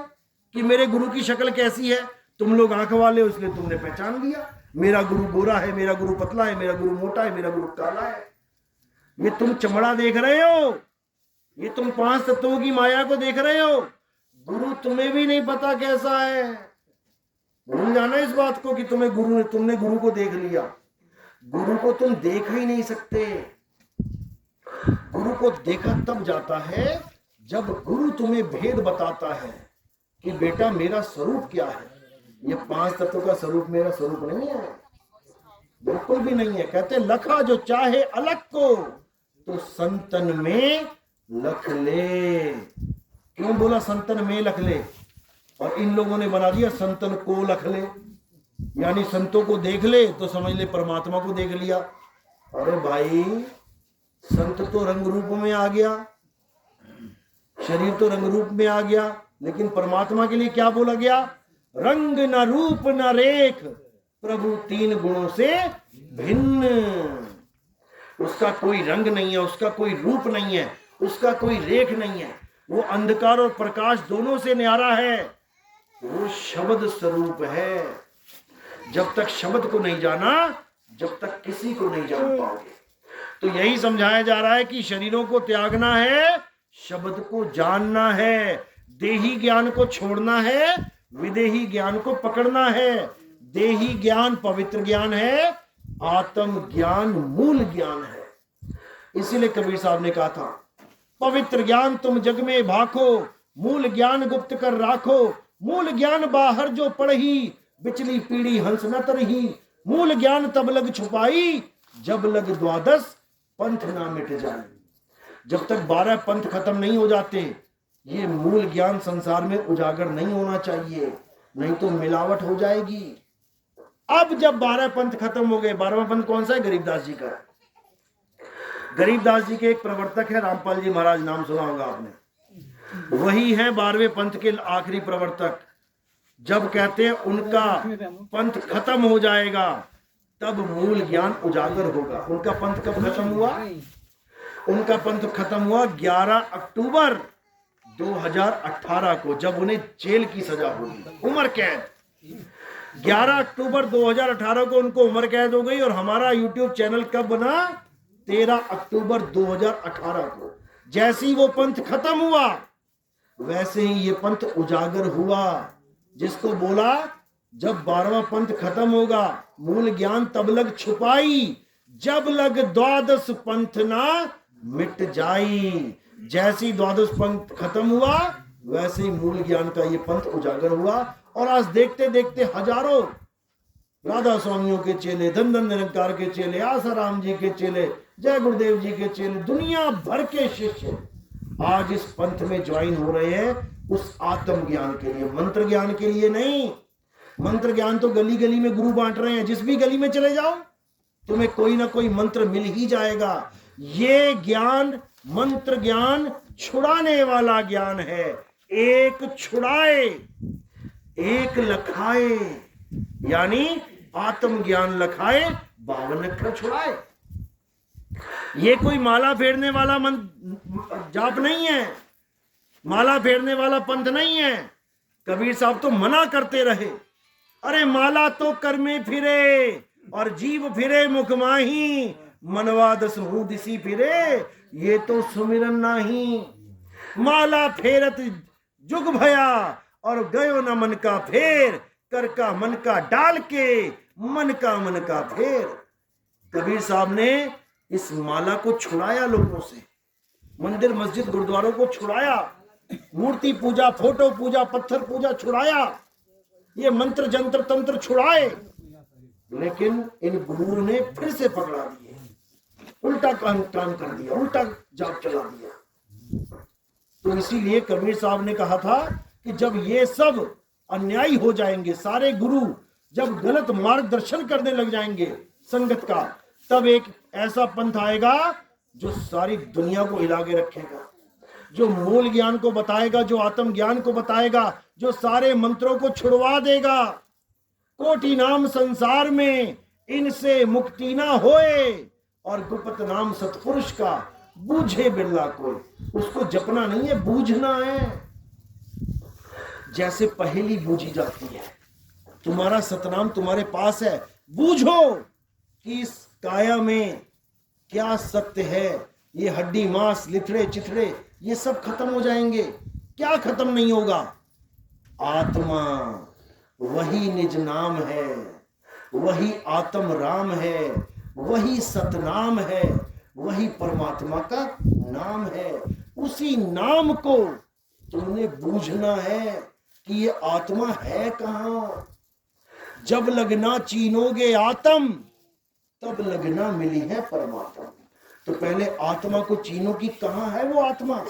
कि मेरे गुरु की शक्ल कैसी है। तुम लोग आंख वाले हो इसलिए तुमने पहचान लिया, मेरा गुरु गोरा है, मेरा गुरु पतला है, मेरा गुरु मोटा है, मेरा गुरु काला है। ये तुम चमड़ा देख रहे हो, ये तुम 5 तत्वों की माया को देख रहे हो। गुरु तुम्हें भी नहीं पता कैसा है। भूल जाना इस बात को कि तुमने गुरु को देख लिया। गुरु को तुम देख ही नहीं सकते। गुरु को देखा तब जाता है जब गुरु तुम्हें भेद बताता है कि बेटा मेरा स्वरूप क्या है। ये 5 तत्वों का स्वरूप मेरा स्वरूप नहीं है, बिल्कुल भी नहीं है। कहते लखा जो चाहे अलग को, तो संतन में लख ले। क्यों बोला संतन में लख ले? और इन लोगों ने बना दिया संतन को लख ले, यानी संतों को देख ले तो समझ ले परमात्मा को देख लिया। अरे भाई, संत तो रंग रूप में आ गया, शरीर तो रंग रूप में आ गया, लेकिन परमात्मा के लिए क्या बोला गया? रंग न रूप न रेख, प्रभु 3 गुणों से भिन्न, उसका कोई रंग नहीं है, उसका कोई रूप नहीं है, उसका कोई रेख नहीं है। वो अंधकार और प्रकाश दोनों से न्यारा है। वो शब्द स्वरूप है। जब तक शब्द को नहीं जाना, जब तक किसी को नहीं जान पाओगे। तो यही समझाया जा रहा है कि शरीरों को त्यागना है, शब्द को जानना है, देही ज्ञान को छोड़ना है, विदेही ज्ञान को पकड़ना है। देही ज्ञान पवित्र ज्ञान है, आत्म ज्ञान मूल ज्ञान है। इसीलिए कबीर साहब ने कहा था, पवित्र ज्ञान तुम जग में भाखो, मूल ज्ञान गुप्त कर राखो। मूल ज्ञान बाहर जो पढ़ी, बिचली पीढ़ी हंस न तरही। मूल ज्ञान तब लग छुपाई, जब लग द्वादश पंथ ना मिट जाए। जब तक 12 पंथ खत्म नहीं हो जाते, ये मूल ज्ञान संसार में उजागर नहीं होना चाहिए, नहीं तो मिलावट हो जाएगी। अब जब 12 पंथ खत्म हो गए, 12वां पंथ कौन सा है? गरीबदास जी का। गरीबदास जी के एक प्रवर्तक है, रामपाल जी महाराज, नाम सुना होगा आपने। वही है 12वें पंथ के आखिरी प्रवर्तक। जब कहते हैं उनका पंथ खत्म हो जाएगा, तब मूल ज्ञान उजागर होगा। उनका पंथ कब खत्म हुआ? उनका पंथ खत्म हुआ 11 अक्टूबर 2018 को, जब उन्हें जेल की सजा होगी, उम्र कैद। 11 अक्टूबर 2018 को उनको उम्र कैद हो गई। और हमारा YouTube चैनल कब बना? 13 अक्टूबर 2018 को। जैसे ही वो पंथ खत्म हुआ, वैसे ही ये पंथ उजागर हुआ। जिसको बोला जब 12वां पंथ खत्म होगा, मूल ज्ञान तब लग छुपाई, जब लग द्वादश पंथ ना मिट जाई। जैसी द्वादश पंथ खत्म हुआ, वैसे ही मूल ज्ञान का ये पंथ उजागर हुआ। और आज देखते देखते हजारों राधा स्वामियों के चेले, धन धन निरंकार के चेले, आसाराम जी के चेले, जय गुरुदेव जी के चेले, दुनिया भर के शिष्य आज इस पंथ में ज्वाइन हो रहे हैं, उस आत्म ज्ञान के लिए, मंत्र ज्ञान के लिए नहीं। मंत्र ज्ञान तो गली गली में गुरु बांट रहे हैं। जिस भी गली में चले जाओ, तुम्हें कोई ना कोई मंत्र मिल ही जाएगा। ये ज्ञान, मंत्र ज्ञान छुड़ाने वाला ज्ञान है। एक छुड़ाए, एक लखाए, यानी आत्म ज्ञान लखाए, 52 अक्षर छुड़ाए। ये कोई माला फेरने वाला जाप नहीं है, माला फेरने वाला पंथ नहीं है। कबीर साहब तो मना करते रहे, अरे माला तो कर में फिरे और जीव फिरे मुख माही, मनवा दस हूं दिसी फिरे, ये तो सुमिरन नाही। माला फेरत जुग भया और गयो न मन का फेर, कर का मन का डाल के मन का मन का फेर। कबीर साहब ने इस माला को छुड़ाया लोगों से, मंदिर मस्जिद गुरुद्वारों को छुड़ाया, मूर्ति पूजा, फोटो पूजा, पत्थर पूजा छुड़ाया, ये मंत्र जंत्र तंत्र छुड़ाए। लेकिन इन गुरुओं ने फिर से पकड़ा दिए, उल्टा काम कर दिया, उल्टा जाप चला दिया। तो इसीलिए कबीर साहब ने कहा था कि जब ये सब अन्यायी हो जाएंगे, सारे गुरु जब गलत मार्गदर्शन करने लग जाएंगे संगत का, तब एक ऐसा पंथ आएगा जो सारी दुनिया को हिला के रखेगा, जो मूल ज्ञान को बताएगा, जो आत्म ज्ञान को बताएगा, जो सारे मंत्रों को छुड़वा देगा। कोटि नाम संसार में इनसे मुक्ति ना होए, और गुप्त नाम सतपुरुष का बूझे बिरला कोई। उसको जपना नहीं है, बूझना है। जैसे पहेली बूझी जाती है, तुम्हारा सतनाम तुम्हारे पास है, बूझो कि इस काया में क्या सत्य है। ये हड्डी मांस लिथड़े चिथड़े ये सब खत्म हो जाएंगे। क्या खत्म नहीं होगा? आत्मा, वही निज नाम है, वही आत्म राम है, वही सतनाम है, वही परमात्मा का नाम है। उसी नाम को तुमने बूझना है कि ये आत्मा है कहां। जब लगना चीनोगे आत्म, तब लगना मिली है परमात्मा। तो पहले आत्मा को चीनो की कहां है वो आत्मा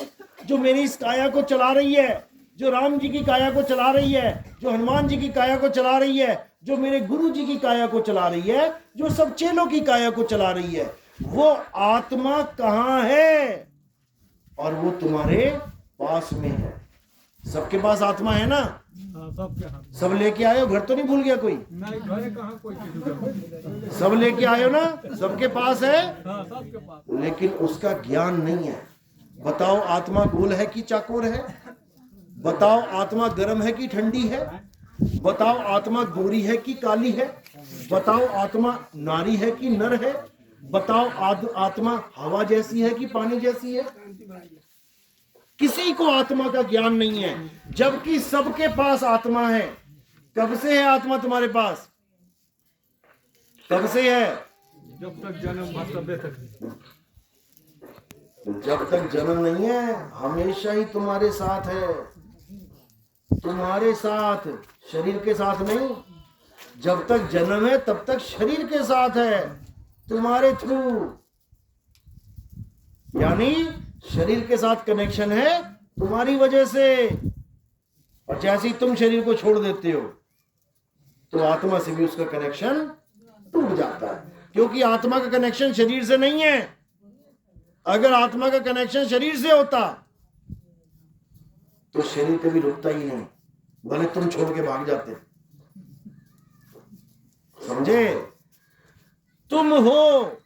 जो मेरी इस काया को चला रही है, जो राम जी की काया को चला रही है, जो हनुमान जी की काया को चला रही है, जो मेरे गुरु जी की काया को चला रही है, जो सब चेलों की काया को चला रही है। वो आत्मा कहां है? और वो तुम्हारे पास में है। सबके पास आत्मा है ना? सबके हाथ सब लेके आए हो, घर तो नहीं भूल गया कोई? नहीं, घरे कहाँ कोई चीज का। सब लेके आए हो ना, सबके पास है, हाँ, सबके पास। लेकिन उसका ज्ञान नहीं है। बताओ आत्मा गोल है कि चाकोर है? बताओ आत्मा गर्म है कि ठंडी है? बताओ आत्मा गोरी है कि काली है? बताओ आत्मा नारी है कि नर है? बताओ आत्मा हवा जैसी है कि पानी जैसी है? किसी को आत्मा का ज्ञान नहीं है, जबकि सबके पास आत्मा है। कब से है आत्मा तुम्हारे पास? कब से है? जब तक जन्म भर तबे तक। जब तक जन्म नहीं है, हमेशा ही तुम्हारे साथ है। तुम्हारे साथ, शरीर के साथ नहीं। जब तक जन्म है तब तक शरीर के साथ है, तुम्हारे थ्रू। यानी शरीर के साथ कनेक्शन है तुम्हारी वजह से। और जैसे ही तुम शरीर को छोड़ देते हो तो आत्मा से भी उसका कनेक्शन टूट जाता है, क्योंकि आत्मा का कनेक्शन शरीर से नहीं है। अगर आत्मा का कनेक्शन शरीर से होता तो शरीर कभी रुकता ही नहीं, भले तुम छोड़ के भाग जाते। समझे? तुम हो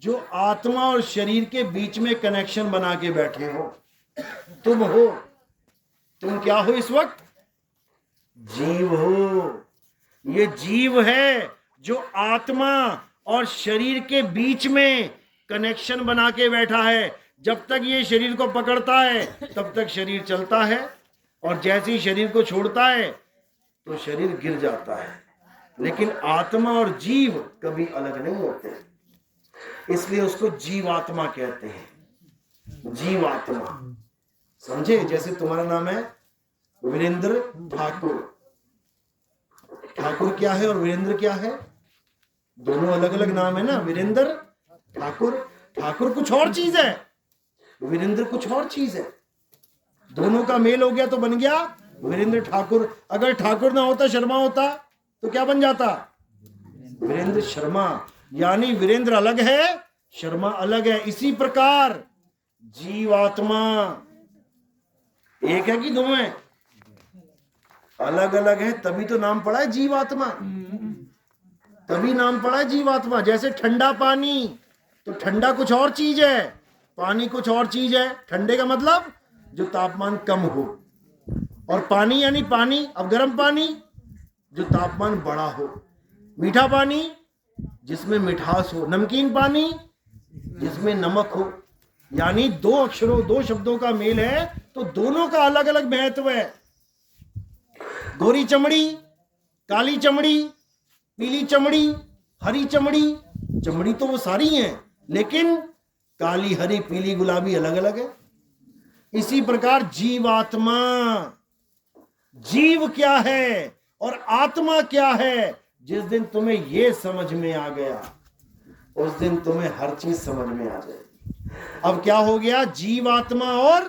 जो आत्मा और शरीर के बीच में कनेक्शन बना के बैठे हो। तुम हो। तुम क्या हो इस वक्त? जीव हो। ये जीव है जो आत्मा और शरीर के बीच में कनेक्शन बना के बैठा है। जब तक ये शरीर को पकड़ता है तब तक शरीर चलता है, और जैसे ही शरीर को छोड़ता है तो शरीर गिर जाता है। लेकिन आत्मा और जीव कभी अलग नहीं होते, इसलिए उसको जीवात्मा कहते हैं। जीवात्मा। समझे? जैसे तुम्हारा नाम है वीरेंद्र ठाकुर। ठाकुर क्या है और वीरेंद्र क्या है? दोनों अलग अलग नाम है ना। वीरेंद्र, ठाकुर। ठाकुर कुछ और चीज है, वीरेंद्र कुछ और चीज है। दोनों का मेल हो गया तो बन गया वीरेंद्र ठाकुर। अगर ठाकुर ना होता, शर्मा होता, तो क्या बन जाता? वीरेंद्र शर्मा। यानी वीरेंद्र अलग है, शर्मा अलग है। इसी प्रकार जीवात्मा एक है कि दो है? अलग अलग है, तभी तो नाम पड़ा है जीवात्मा। तभी नाम पड़ा है जीवात्मा। जैसे ठंडा पानी, तो ठंडा कुछ और चीज है, पानी कुछ और चीज है। ठंडे का मतलब जो तापमान कम हो, और पानी यानी पानी, अब गर्म पानी जो तापमान बड़ा हो, मीठा पानी जिसमें मिठास हो, नमकीन पानी जिसमें नमक हो। यानी दो अक्षरों, दो शब्दों का मेल है तो दोनों का अलग अलग महत्व है। गोरी चमड़ी, काली चमड़ी, पीली चमड़ी, हरी चमड़ी। चमड़ी तो वो सारी हैं, लेकिन काली, हरी, पीली, गुलाबी अलग अलग है। इसी प्रकार जीवात्मा, जीव क्या है और आत्मा क्या है, जिस दिन तुम्हें ये समझ में आ गया उस दिन तुम्हें हर चीज समझ में आ जाएगी। अब क्या हो गया? जीवात्मा और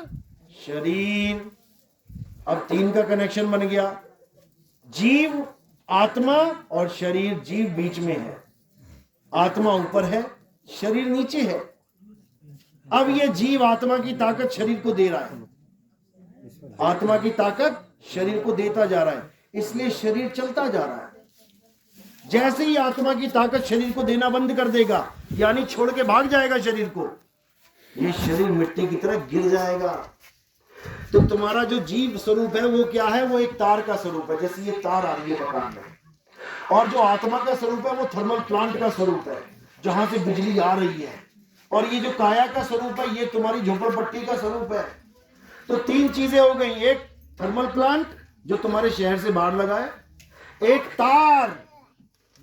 शरीर। अब तीन का कनेक्शन बन गया। जीव, आत्मा और शरीर। जीव बीच में है, आत्मा ऊपर है, शरीर नीचे है। अब ये जीव आत्मा की ताकत शरीर को दे रहा है, आत्मा की ताकत शरीर को देता जा रहा है, इसलिए शरीर चलता जा रहा है। जैसे ही आत्मा की ताकत शरीर को देना बंद कर देगा, यानी छोड़ के भाग जाएगा शरीर को, ये शरीर मिट्टी की तरह गिर जाएगा। तो तुम्हारा जो जीव स्वरूप है वो क्या है? वो एक तार का स्वरूप है। जैसे ये तार आ रही है मकान में, और जो आत्मा का स्वरूप है वो थर्मल प्लांट का स्वरूप है, जहां से बिजली आ रही है। और ये जो काया का स्वरूप है ये तुम्हारी झोपड़पट्टी का स्वरूप है। तो तीन चीजें हो गई, एक थर्मल प्लांट जो तुम्हारे शहर से बाहर लगा है, एक तार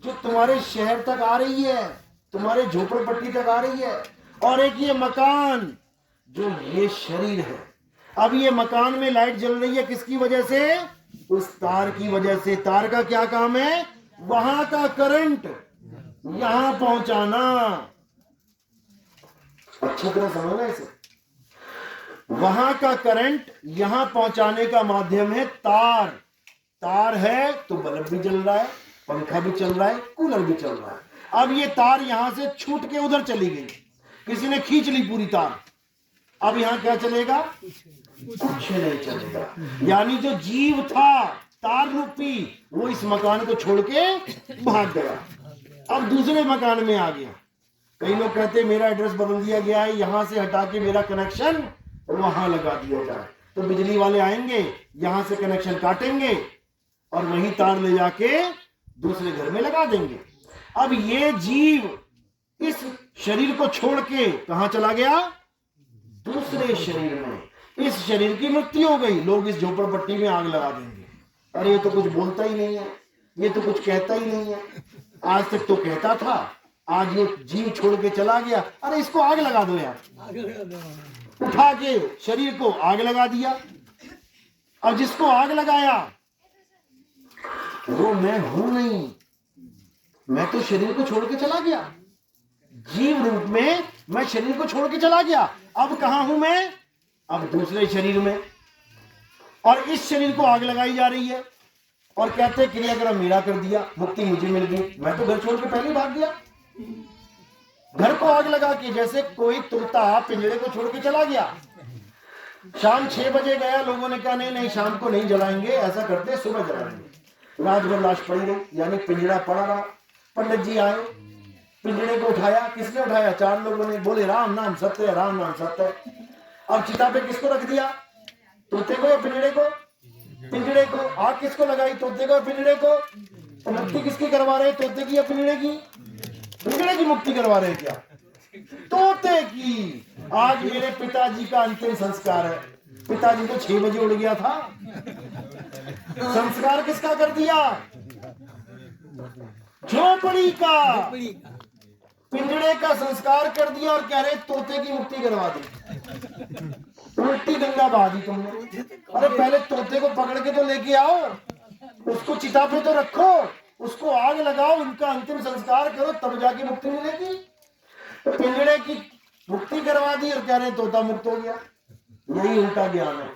जो तुम्हारे शहर तक आ रही है, तुम्हारे झोपड़पट्टी तक आ रही है, और एक ये मकान जो ये शरीर है। अब ये मकान में लाइट जल रही है किसकी वजह से? उस तार की वजह से। तार का क्या काम है? वहां का करंट यहां पहुंचाना। अच्छी तरह समझना इसे। वहां का करंट यहां पहुंचाने का माध्यम है तार। तार है तो बल्ब भी जल रहा है, पंखा भी चल रहा है, कूलर भी चल रहा है। अब ये तार यहां से छूट के उधर चली गई, किसी ने खींच ली पूरी तार। अब यहां क्या चलेगा? कुछ नहीं चलेगा। यानी जो जीव था तार रूपी, वो इस मकान को छोड़ के भाग गया, अब दूसरे मकान में आ गया। कई लोग कहते हैं मेरा एड्रेस बदल दिया गया है, यहां से हटा के मेरा कनेक्शन वहां लगा दिया जाए, तो बिजली वाले आएंगे, यहां से कनेक्शन काटेंगे और वही तार ले जाके दूसरे घर में लगा देंगे। अब ये जीव इस शरीर को छोड़ के कहां चला गया? दूसरे शरीर में। इस शरीर की मृत्यु हो गई, लोग इस झोपड़पट्टी में आग लगा देंगे। अरे ये तो कुछ बोलता ही नहीं है, ये तो कुछ कहता ही नहीं है, आज तक तो कहता था, आज ये जीव छोड़ के चला गया, अरे इसको आग लगा दो यार। उठा के शरीर को आग लगा दिया। अब जिसको आग लगाया वो मैं हूं नहीं, मैं तो शरीर को छोड़ के चला गया, जीव रूप में मैं शरीर को छोड़ के चला गया। अब कहां हूं मैं? अब दूसरे शरीर में। और इस शरीर को आग लगाई जा रही है और कहते क्रियाक्रम मेरा कर दिया, मुक्ति मुझे मिल गई, मैं तो घर छोड़ के पहले भाग गया। घर को आग लगा के, जैसे कोई तोता पिंजरे को छोड़ के चला गया, शाम 6 बजे गया, लोगों ने कहा नहीं नहीं शाम को नहीं जलाएंगे, ऐसा करते सुबह जलाएंगे। रात भर लाश पड़ी रही, यानी पिंजरा पड़ा रहा। पंडित जी आए, पिंजरे को उठाया। किसने उठाया? 4 लोगों ने। बोले राम नाम सत्य है, राम नाम सत्य है। अब चिता पे किसको रख दिया? तोते को या पिंजरे को? पिंजरे को। आग किसको लगाई? तोते को या पिंजरे को? तो मुक्ति किसकी करवा रहे? तोते की या पिंजरे की? पिंजरे की मुक्ति करवा रहे क्या? तोते की। आज मेरे पिताजी का अंतिम संस्कार है। पिताजी तो 6 बजे उड़ गया था, संस्कार किसका कर दिया? झोपड़ी का, पिंजरे का संस्कार कर दिया और कह रहे तोते की मुक्ति करवा दी। उल्टी गंगा बहा दी तुमने। अरे पहले तोते को पकड़ के तो लेके आओ, उसको चिता पे तो रखो, उसको आग लगाओ, उनका अंतिम संस्कार करो, तब जाके मुक्ति मिलेगी। तो पिंजरे की मुक्ति करवा दी और कह रहे तोता मुक्त हो गया। यही उल्टा ज्ञान है।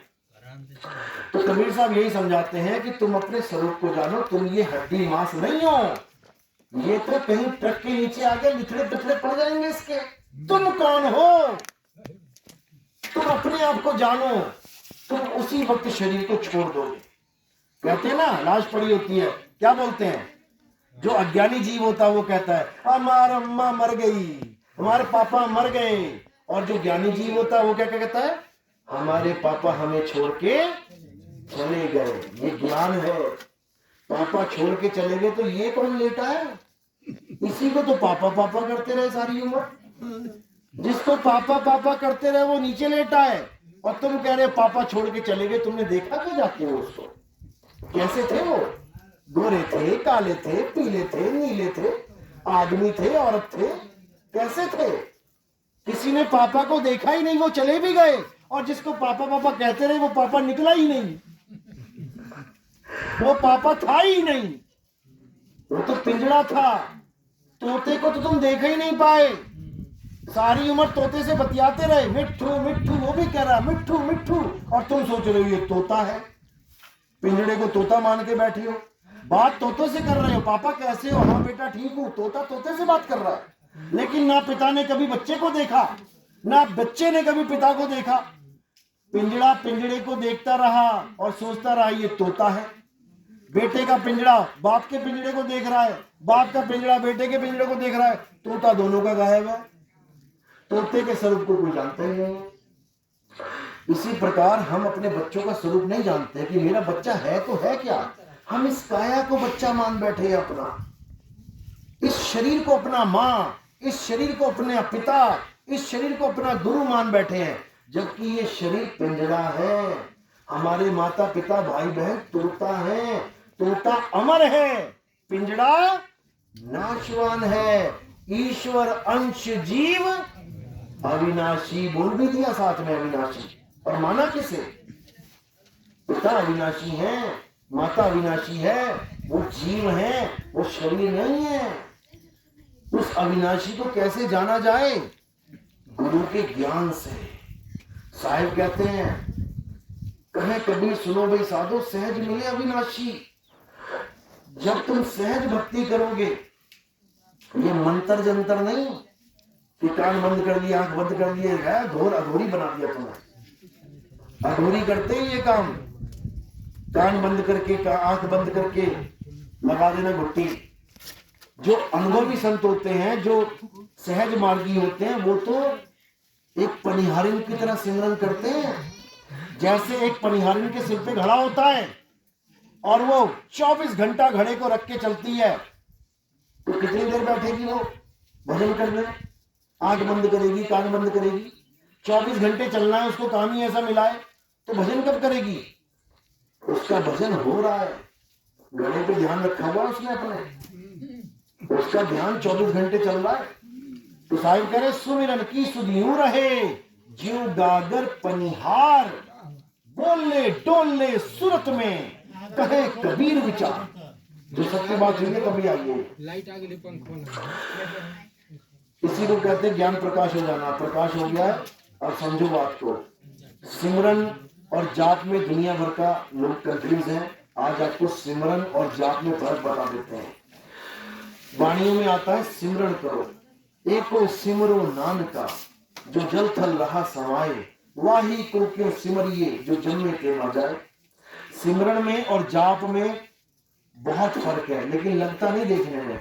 तो कबीर साहब यही समझाते हैं कि तुम अपने स्वरूप को जानो, तुम ये हड्डी मांस नहीं हो, ये तो कहीं ट्रक के नीचे आके लिथड़े पिथड़े पड़ जाएंगे इसके। तुम कौन हो? तुम अपने आप को जानो, तुम उसी वक्त शरीर को छोड़ दोगे। कहते हैं ना लाश पड़ी होती है, क्या बोलते हैं? जो अज्ञानी जीव होता है वो कहता है हमारा अम्मा मर गई, हमारे पापा मर गए। और जो ज्ञानी जीव होता है वो क्या कहता है? हमारे पापा हमें छोड़ के चले गए। ये ज्ञान है। पापा छोड़ के चले गए तो ये कौन लेटा है? इसी को तो पापा पापा करते रहे सारी उम्र। जिसको पापा पापा करते रहे वो नीचे लेटा है, और तुम कह रहे पापा छोड़ के चले गए। तुमने देखा क्यों जाते हो उसको? कैसे थे वो? गोरे थे, काले थे, पीले थे, नीले थे, आदमी थे, औरत थे, कैसे थे? किसी ने पापा को देखा ही नहीं, वो चले भी गए। और जिसको पापा पापा कहते रहे वो पापा निकला ही नहीं, वो पापा था ही नहीं, वो तो पिंजड़ा था। तोते को तो तुम देख ही नहीं पाए, सारी उम्र तोते से बतियाते रहे, मिट्ठू मिट्ठू, वो भी कह रहा मिट्ठू मिट्ठू, और तुम सोच रहे हो ये तोता है। पिंजड़े को तोता मान के बैठी हो, बात तोते से कर रहे हो। पापा कैसे हो? हाँ बेटा ठीक हूं। तोता तोते से बात कर रहा है। लेकिन ना पिता ने कभी बच्चे को देखा, ना बच्चे ने कभी पिता को देखा। पिंजड़ा पिंजड़े को देखता रहा और सोचता रहा ये तोता है। बेटे का पिंजड़ा बाप के पिंजड़े को देख रहा है, बाप का पिंजड़ा बेटे के पिंजड़े को देख रहा है। तोता दोनों का गायब है। तोते के स्वरूप को कोई जानता ही नहीं है। इसी प्रकार हम अपने बच्चों का स्वरूप नहीं जानते कि मेरा बच्चा है तो है क्या। हम इस काया को बच्चा मान बैठे हैं अपना, इस शरीर को अपना माँ, इस शरीर को अपना पिता, इस शरीर को अपना गुरु मान बैठे हैं, जबकि ये शरीर पिंजड़ा है। हमारे माता पिता भाई बहन तोता है। तोता अमर है, पिंजड़ा नाशवान है। ईश्वर अंश जीव अविनाशी, बोल भी दिया साथ में अविनाशी, और माना किसे? पिता अविनाशी है, माता अविनाशी है, वो जीव है, वो शरीर नहीं है। उस अविनाशी को कैसे जाना जाए? गुरु के ज्ञान से। साहिब कहते हैं, कहे कबीर सुनो भाई साधो, सहज मिले अविनाशी। जब तुम सहज भक्ति करोगे, ये मंत्र जंतर नहीं कि कान बंद कर लिया, आंख बंद कर लिए, घोर अघोरी बना दिया तुमने। अधूरी करते हैं ये काम। कान बंद करके आंख बंद करके लगा देना घुट्टी। जो अनुभवी संत होते हैं, जो सहज मार्गी होते हैं, वो तो एक पनिहारिन की तरह सिमरन करते हैं। जैसे एक पनिहारिन के सिर पे घड़ा होता है और वो 24 घंटा घड़े को रख के चलती है, तो कितनी देर बैठेगी वो भजन करने? आंख बंद करेगी, कान बंद करेगी। 24 घंटे चलना है उसको, काम ही ऐसा मिला है, तो भजन कब करेगी? उसका भजन हो रहा है, घड़े पे ध्यान रखा हुआ है उसने अपने, उसका ध्यान 24 घंटे चल रहा है। तो साहिब कह रहे सुमिरन की सुधियूं रहे ज्यों गागर पनिहार, बोले डोले सुरत में कहे कबीर विचार। जो सत्य बात हुई है कभी आइए। लाइट आ गई, पंख इसी को कहते हैं ज्ञान प्रकाश हो जाना। प्रकाश हो गया है। अब समझो बात को। सिमरन और जाप में दुनिया भर का लोग कंफ्यूज हैं। आज आपको सिमरन और जाप में फर्क बता देते हैं। वाणियों में आता है सिमरन करो, एको सिमरो नानका, जो जल थल रहा समाये, वाही को क्यों सिमरिए, जो जन्मे के न जाए। सिमरन में और जाप में बहुत फर्क है, लेकिन लगता नहीं देखने में।